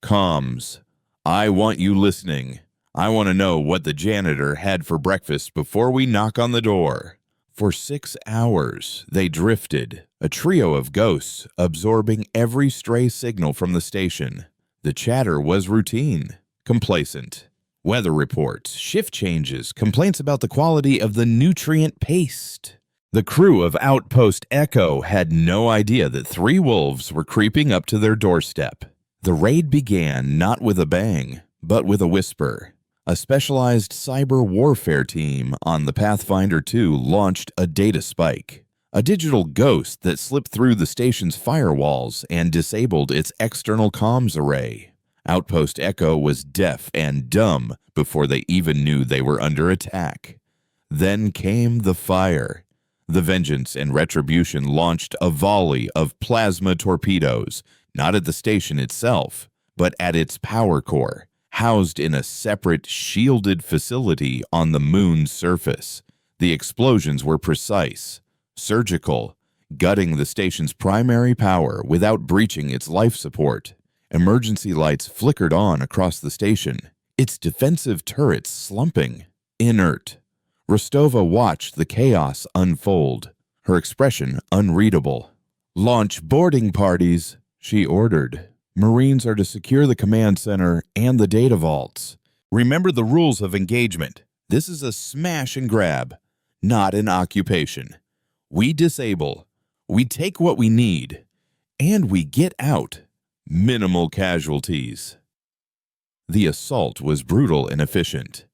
Comms, I want you listening. I want to know what the janitor had for breakfast before we knock on the door." For 6 hours, they drifted, a trio of ghosts absorbing every stray signal from the station. The chatter was routine, complacent. Weather reports, shift changes, complaints about the quality of the nutrient paste. The crew of Outpost Echo had no idea that 3 wolves were creeping up to their doorstep. The raid began not with a bang, but with a whisper. A specialized cyber warfare team on the Pathfinder 2 launched a data spike, a digital ghost that slipped through the station's firewalls and disabled its external comms array. Outpost Echo was deaf and dumb before they even knew they were under attack. Then came the fire. The Vengeance and Retribution launched a volley of plasma torpedoes, not at the station itself, but at its power core, housed in a separate, shielded facility on the moon's surface. The explosions were precise, surgical, gutting the station's primary power without breaching its life support. Emergency lights flickered on across the station, its defensive turrets slumping, inert. Rostova watched the chaos unfold, her expression unreadable. "Launch boarding parties," she ordered. "Marines are to secure the command center and the data vaults. Remember the rules of engagement. This is a smash and grab, not an occupation. We disable, we take what we need, and we get out. Minimal casualties." The assault was brutal and efficient.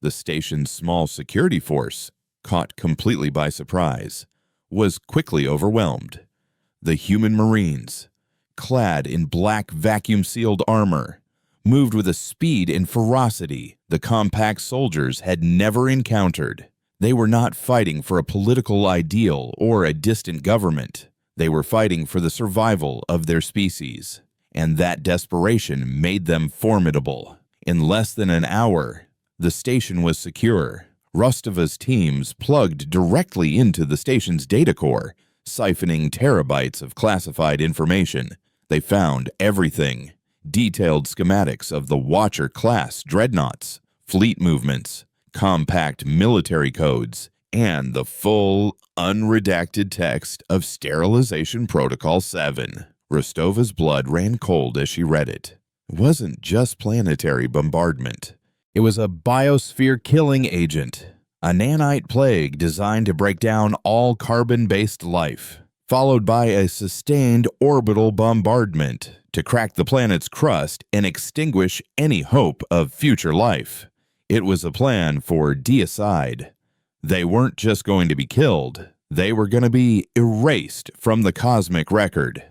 The station's small security force, caught completely by surprise, was quickly overwhelmed. The human Marines, clad in black vacuum-sealed armor, moved with a speed and ferocity the compact soldiers had never encountered. They were not fighting for a political ideal or a distant government. They were fighting for the survival of their species, and that desperation made them formidable. In less than an hour, the station was secure. Rostova's teams plugged directly into the station's data core, siphoning terabytes of classified information. They found everything: detailed schematics of the Watcher-class dreadnoughts, fleet movements, compact military codes, and the full, unredacted text of Sterilization Protocol 7. Rostova's blood ran cold as she read it. It wasn't just planetary bombardment. It was a biosphere-killing agent, a nanite plague designed to break down all carbon-based life, followed by a sustained orbital bombardment to crack the planet's crust and extinguish any hope of future life. It was a plan for deicide. They weren't just going to be killed, they were going to be erased from the cosmic record.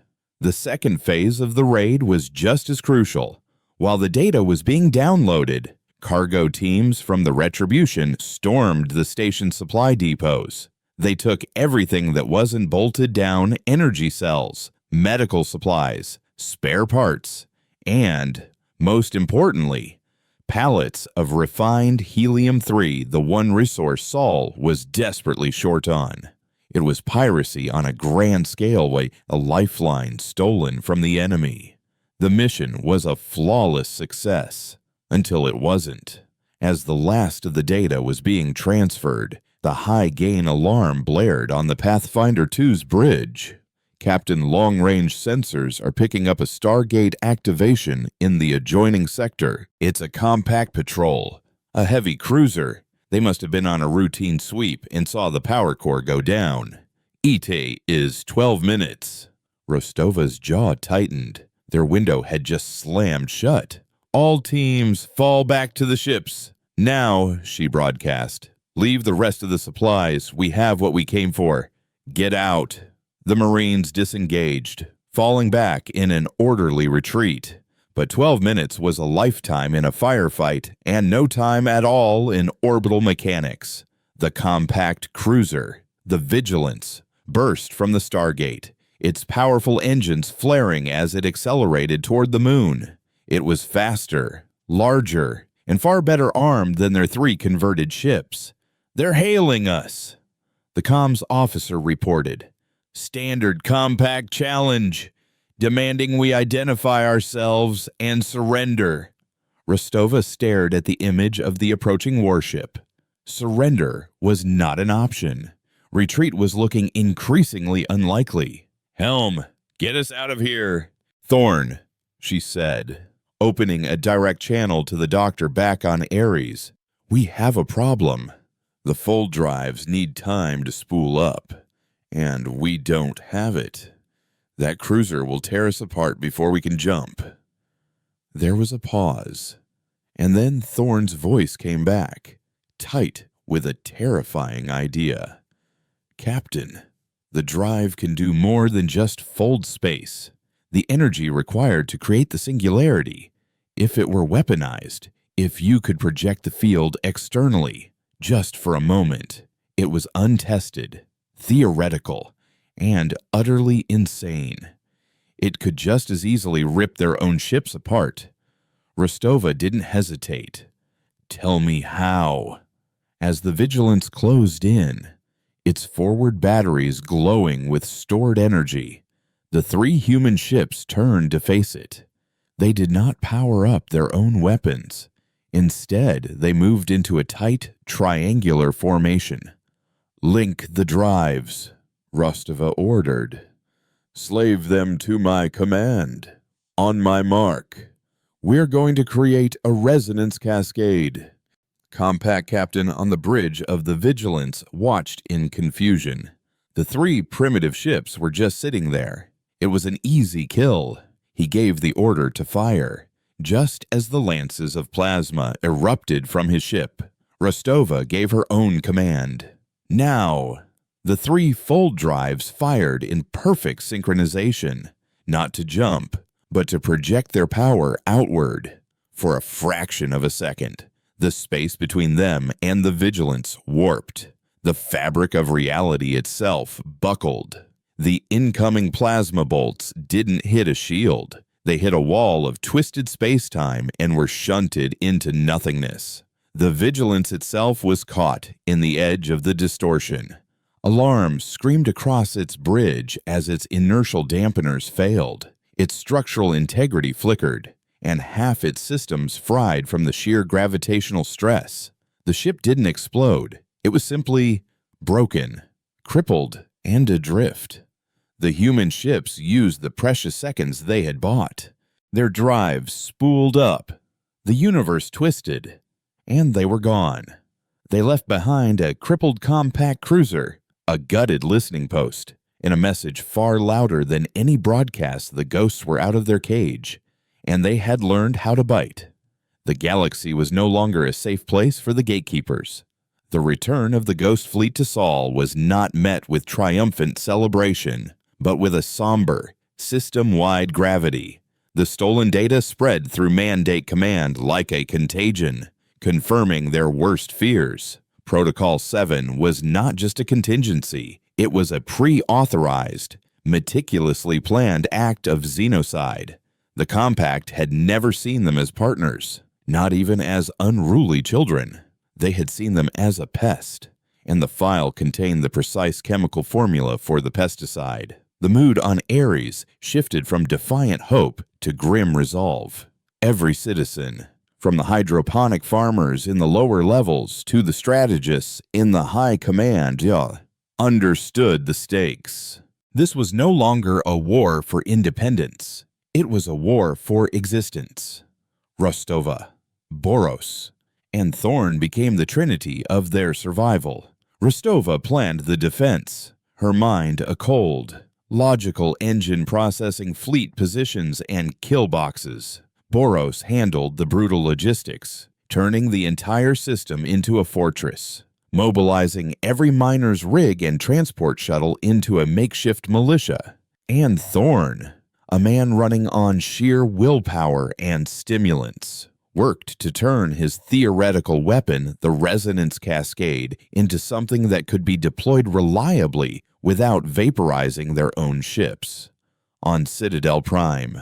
The second phase of the raid was just as crucial. While the data was being downloaded, cargo teams from the Retribution stormed the station's supply depots. They took everything that wasn't bolted down: energy cells, medical supplies, spare parts, and, most importantly, pallets of refined helium-3, the one resource Saul was desperately short on. It was piracy on a grand scale, a lifeline stolen from the enemy. The mission was a flawless success, until it wasn't. As the last of the data was being transferred, the high-gain alarm blared on the Pathfinder 2's bridge. Captain Long-Range Sensors are picking up a Stargate activation in the adjoining sector. It's a compact patrol, a heavy cruiser. They must have been on a routine sweep and saw the power core go down. ETA is 12 minutes. Rostova's jaw tightened. Their window had just slammed shut. "All teams fall back to the ships. Now," she broadcast. "Leave the rest of the supplies. We have what we came for. Get out." The Marines disengaged, falling back in an orderly retreat. But 12 minutes was a lifetime in a firefight and no time at all in orbital mechanics. The compact cruiser, the Vigilance, burst from the Stargate, its powerful engines flaring as it accelerated toward the moon. It was faster, larger, and far better armed than their 3 converted ships. "They're hailing us," the comms officer reported. "Standard compact challenge, demanding we identify ourselves and surrender." Rostova stared at the image of the approaching warship. Surrender was not an option. Retreat was looking increasingly unlikely. "Helm, get us out of here." "Thorn," she said, opening a direct channel to the doctor back on Ares. "We have a problem. The fold drives need time to spool up, and we don't have it. That cruiser will tear us apart before we can jump." There was a pause, and then Thorn's voice came back, tight with a terrifying idea. "Captain, the drive can do more than just fold space. The energy required to create the singularity, if it were weaponized, if you could project the field externally, just for a moment, it was untested, theoretical, and utterly insane. It could just as easily rip their own ships apart." Rostova didn't hesitate. "Tell me how." As the Vigilance closed in, its forward batteries glowing with stored energy, the 3 human ships turned to face it. They did not power up their own weapons. Instead, they moved into a tight, triangular formation. "Link the drives," Rostova ordered. "Slave them to my command. On my mark. We're going to create a resonance cascade." Compact Captain on the bridge of the Vigilance watched in confusion. The 3 primitive ships were just sitting there. It was an easy kill. He gave the order to fire. Just as the lances of plasma erupted from his ship, Rostova gave her own command. "Now!" The 3 fold drives fired in perfect synchronization, not to jump, but to project their power outward. For a fraction of a second, the space between them and the Vigilance warped. The fabric of reality itself buckled. The incoming plasma bolts didn't hit a shield. They hit a wall of twisted space-time and were shunted into nothingness. The Vigilance itself was caught in the edge of the distortion. Alarm screamed across its bridge as its inertial dampeners failed. Its structural integrity flickered, and half its systems fried from the sheer gravitational stress. The ship didn't explode. It was simply broken, crippled, and adrift. The human ships used the precious seconds they had bought. Their drives spooled up. The universe twisted, and they were gone. They left behind a crippled compact cruiser, a gutted listening post, and a message far louder than any broadcast. The ghosts were out of their cage, and they had learned how to bite. The galaxy was no longer a safe place for the gatekeepers. The return of the Ghost Fleet to Sol was not met with triumphant celebration, but with a somber, system-wide gravity. The stolen data spread through Mandate Command like a contagion, confirming their worst fears. Protocol 7 was not just a contingency, it was a pre-authorized, meticulously planned act of xenocide. The Compact had never seen them as partners, not even as unruly children. They had seen them as a pest, and the file contained the precise chemical formula for the pesticide. The mood on Ares shifted from defiant hope to grim resolve. Every citizen, from the hydroponic farmers in the lower levels to the strategists in the high command, understood the stakes. This was no longer a war for independence. It was a war for existence. Rostova, Boros, and Thorn became the trinity of their survival. Rostova planned the defense, her mind a cold, logical engine processing fleet positions and kill boxes. Boros handled the brutal logistics, turning the entire system into a fortress, mobilizing every miner's rig and transport shuttle into a makeshift militia. And Thorn, a man running on sheer willpower and stimulants, worked to turn his theoretical weapon, the Resonance Cascade, into something that could be deployed reliably without vaporizing their own ships. On Citadel Prime,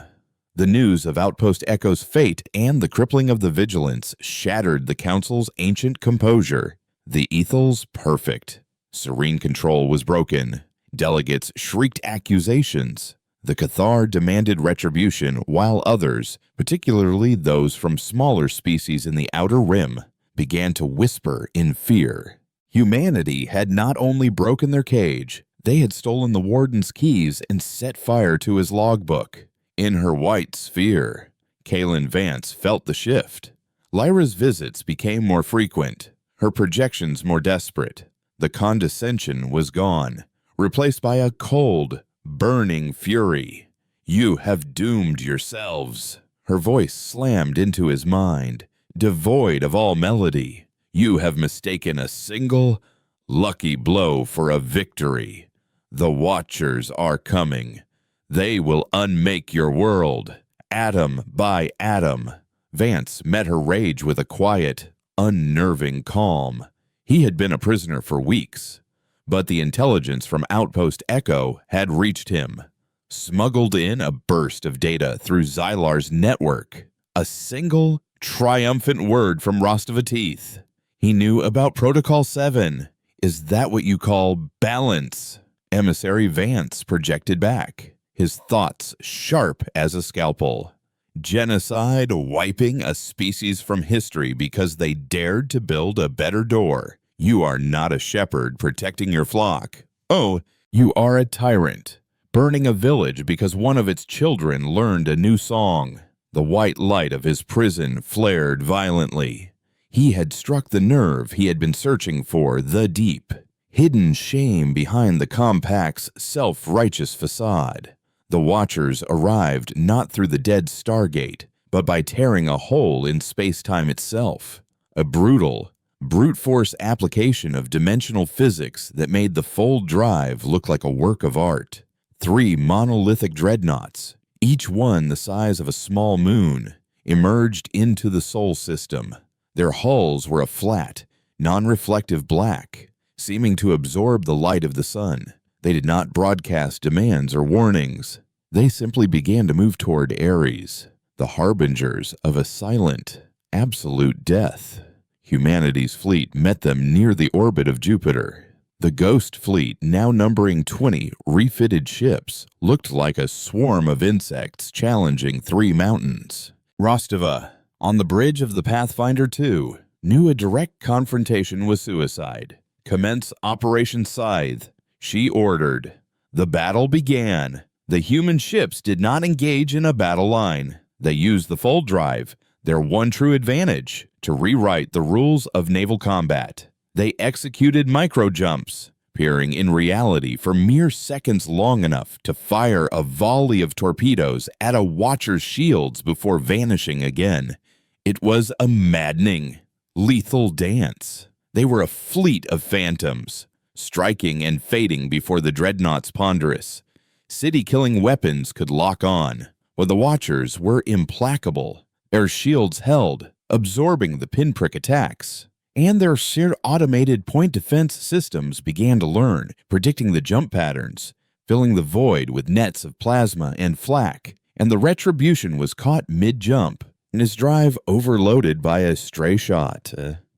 the news of Outpost Echo's fate and the crippling of the Vigilance shattered the Council's ancient composure. The Ethel's perfect. Serene control was broken. Delegates shrieked accusations. The Cathar demanded retribution, while others, particularly those from smaller species in the Outer Rim, began to whisper in fear. Humanity had not only broken their cage, they had stolen the Warden's keys and set fire to his logbook. In her white sphere, Kaylin Vance felt the shift. Lyra's visits became more frequent, her projections more desperate. The condescension was gone, replaced by a cold, burning fury. "You have doomed yourselves." Her voice slammed into his mind, devoid of all melody. "You have mistaken a single, lucky blow for a victory. The Watchers are coming. They will unmake your world, atom by atom." Vance met her rage with a quiet, unnerving calm. He had been a prisoner for weeks, but the intelligence from Outpost Echo had reached him, smuggled in a burst of data through Xylar's network. A single, triumphant word from Rostova-Teeth. He knew about Protocol 7. "Is that what you call balance?" Emissary Vance projected back, his thoughts sharp as a scalpel. "Genocide, wiping a species from history because they dared to build a better door. You are not a shepherd protecting your flock. Oh, you are a tyrant, burning a village because one of its children learned a new song." The white light of his prison flared violently. He had struck the nerve he had been searching for, the deep, hidden shame behind the Compact's self-righteous facade. The Watchers arrived not through the dead Stargate, but by tearing a hole in space-time itself. A brutal, brute force application of dimensional physics that made the Fold Drive look like a work of art. 3 monolithic dreadnoughts, each one the size of a small moon, emerged into the Sol system. Their hulls were a flat, non-reflective black, seeming to absorb the light of the sun. They did not broadcast demands or warnings. They simply began to move toward Ares, the harbingers of a silent, absolute death. Humanity's fleet met them near the orbit of Jupiter. The Ghost fleet, now numbering 20 refitted ships, looked like a swarm of insects challenging 3 mountains. Rostova, on the bridge of the Pathfinder 2, knew a direct confrontation was suicide. "Commence Operation Scythe," she ordered. The battle began. The human ships did not engage in a battle line. They used the Fold Drive, their one true advantage, to rewrite the rules of naval combat. They executed micro-jumps, peering in reality for mere seconds long enough to fire a volley of torpedoes at a Watcher's shields before vanishing again. It was a maddening, lethal dance. They were a fleet of phantoms, striking and fading before the dreadnought's ponderous, city-killing weapons could lock on, while the Watchers were implacable. Their shields held, absorbing the pinprick attacks, and their sheer automated point defense systems began to learn, predicting the jump patterns, filling the void with nets of plasma and flak, and the Retribution was caught mid-jump, and his drive overloaded by a stray shot.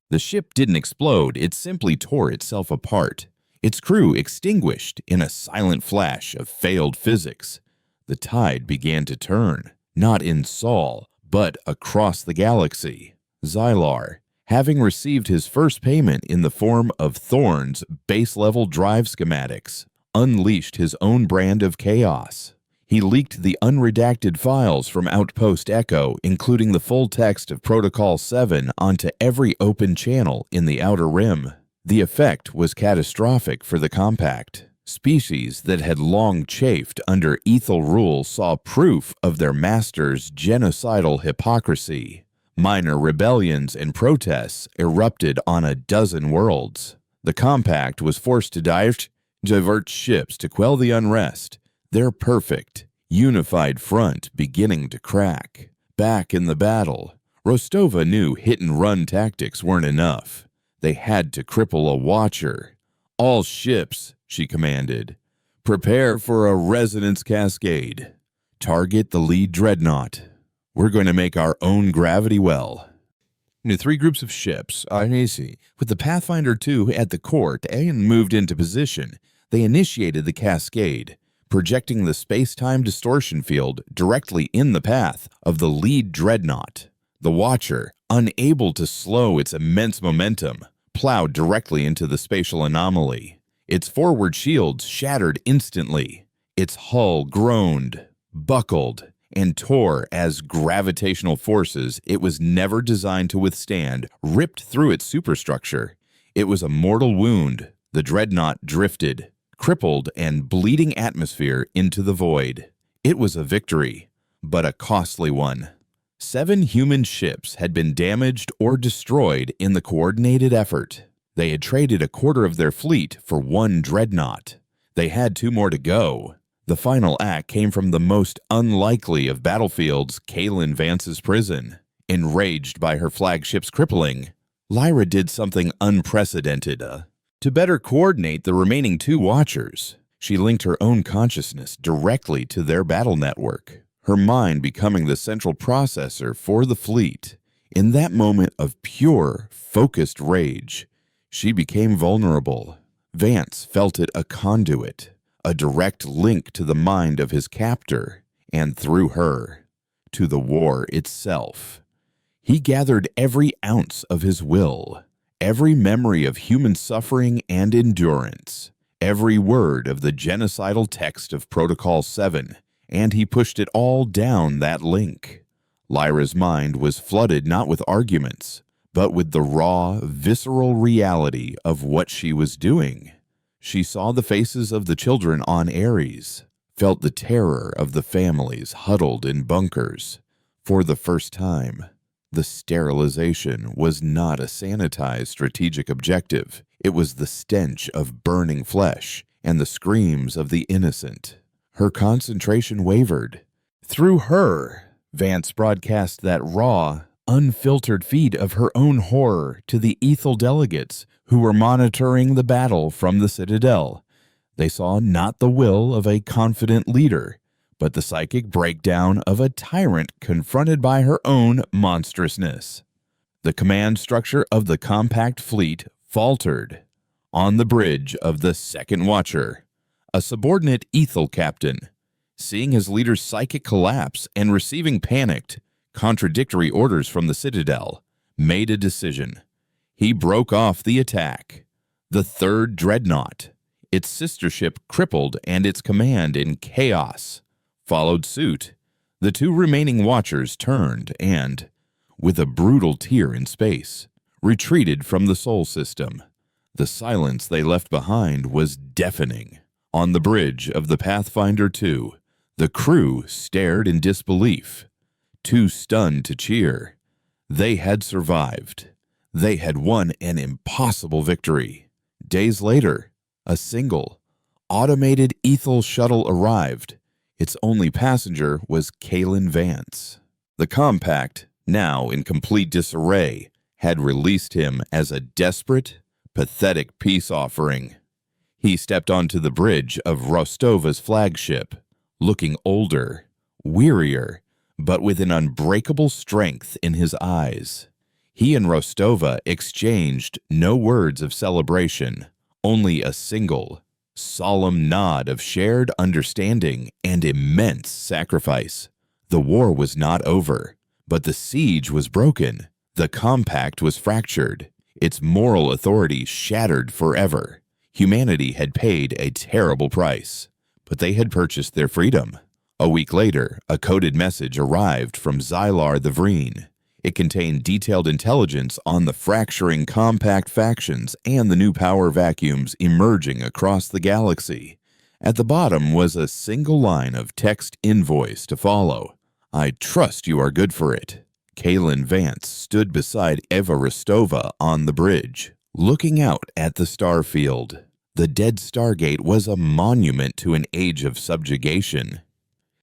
The ship didn't explode, it simply tore itself apart. Its crew extinguished in a silent flash of failed physics. The tide began to turn, not in Sol, but across the galaxy. Xylar, having received his first payment in the form of Thorn's base-level drive schematics, unleashed his own brand of chaos. He leaked the unredacted files from Outpost Echo, including the full text of Protocol 7, onto every open channel in the Outer Rim. The effect was catastrophic for the Compact. Species that had long chafed under Ethel rule saw proof of their master's genocidal hypocrisy. Minor rebellions and protests erupted on a dozen worlds. The Compact was forced to divert ships to quell the unrest. Their perfect, Unified front beginning to crack. Back in the battle, Rostova knew hit-and-run tactics weren't enough. They had to cripple a watcher. All ships, she commanded. Prepare for a resonance cascade. Target the lead dreadnought. We're going to make our own gravity well. Three groups of ships, with the Pathfinder 2 at the core and moved into position. They initiated the cascade, projecting the space-time distortion field directly in the path of the lead dreadnought. The Watcher, unable to slow its immense momentum, plowed directly into the spatial anomaly. Its forward shields shattered instantly. Its hull groaned, buckled, and tore as gravitational forces it was never designed to withstand ripped through its superstructure. It was a mortal wound. The dreadnought drifted, crippled and bleeding atmosphere into the void. It was a victory, but a costly one. 7 human ships had been damaged or destroyed in the coordinated effort. They had traded a quarter of their fleet for 1 dreadnought. They had 2 more to go. The final act came from the most unlikely of battlefields, Kaylin Vance's prison. Enraged by her flagship's crippling, Lyra did something unprecedented. To better coordinate the remaining 2 Watchers, she linked her own consciousness directly to their battle network, her mind becoming the central processor for the fleet. In that moment of pure, focused rage, she became vulnerable. Vance felt it a conduit, a direct link to the mind of his captor, and through her, to the war itself. He gathered every ounce of his will, every memory of human suffering and endurance, every word of the genocidal text of Protocol 7, and he pushed it all down that link. Lyra's mind was flooded not with arguments, but with the raw, visceral reality of what she was doing. She saw the faces of the children on Ares, felt the terror of the families huddled in bunkers. For the first time, the sterilization was not a sanitized strategic objective. It was the stench of burning flesh and the screams of the innocent. Her concentration wavered. Through her, Vance broadcast that raw, unfiltered feed of her own horror to the Ethel delegates who were monitoring the battle from the Citadel. They saw not the will of a confident leader, but the psychic breakdown of a tyrant confronted by her own monstrousness. The command structure of the compact fleet faltered. On the bridge of the Second Watcher, a subordinate Ethel captain, seeing his leader's psychic collapse and receiving panicked, contradictory orders from the Citadel, made a decision. He broke off the attack. The 3rd Dreadnought, its sister ship crippled and its command in chaos, followed suit. The 2 remaining Watchers turned and, with a brutal tear in space, retreated from the Sol system. The silence they left behind was deafening. On the bridge of the Pathfinder 2, the crew stared in disbelief, too stunned to cheer. They had survived. They had won an impossible victory. Days later, a single, automated Ethel shuttle arrived. Its only passenger was Kaylin Vance. The compact, now in complete disarray, had released him as a desperate, pathetic peace offering. He stepped onto the bridge of Rostova's flagship, looking older, wearier, but with an unbreakable strength in his eyes. He and Rostova exchanged no words of celebration, only a single, solemn nod of shared understanding and immense sacrifice. The war was not over, but the siege was broken. The compact was fractured, its moral authority shattered forever. Humanity had paid a terrible price, but they had purchased their freedom. A week later, a coded message arrived from Xylar the Vreen. It contained detailed intelligence on the fracturing compact factions and the new power vacuums emerging across the galaxy. At the bottom was a single line of text invoice to follow. I trust you are good for it. Kaylin Vance stood beside Eva Rostova on the bridge, looking out at the starfield. The dead Stargate was a monument to an age of subjugation.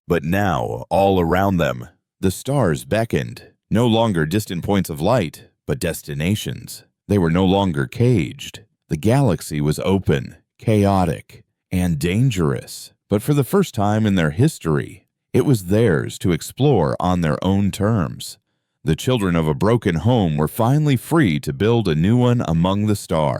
But now, all around them, the stars beckoned, no longer distant points of light, but destinations. They were no longer caged. The galaxy was open, chaotic, and dangerous. But for the first time in their history, it was theirs to explore on their own terms. The children of a broken home were finally free to build a new one among the stars.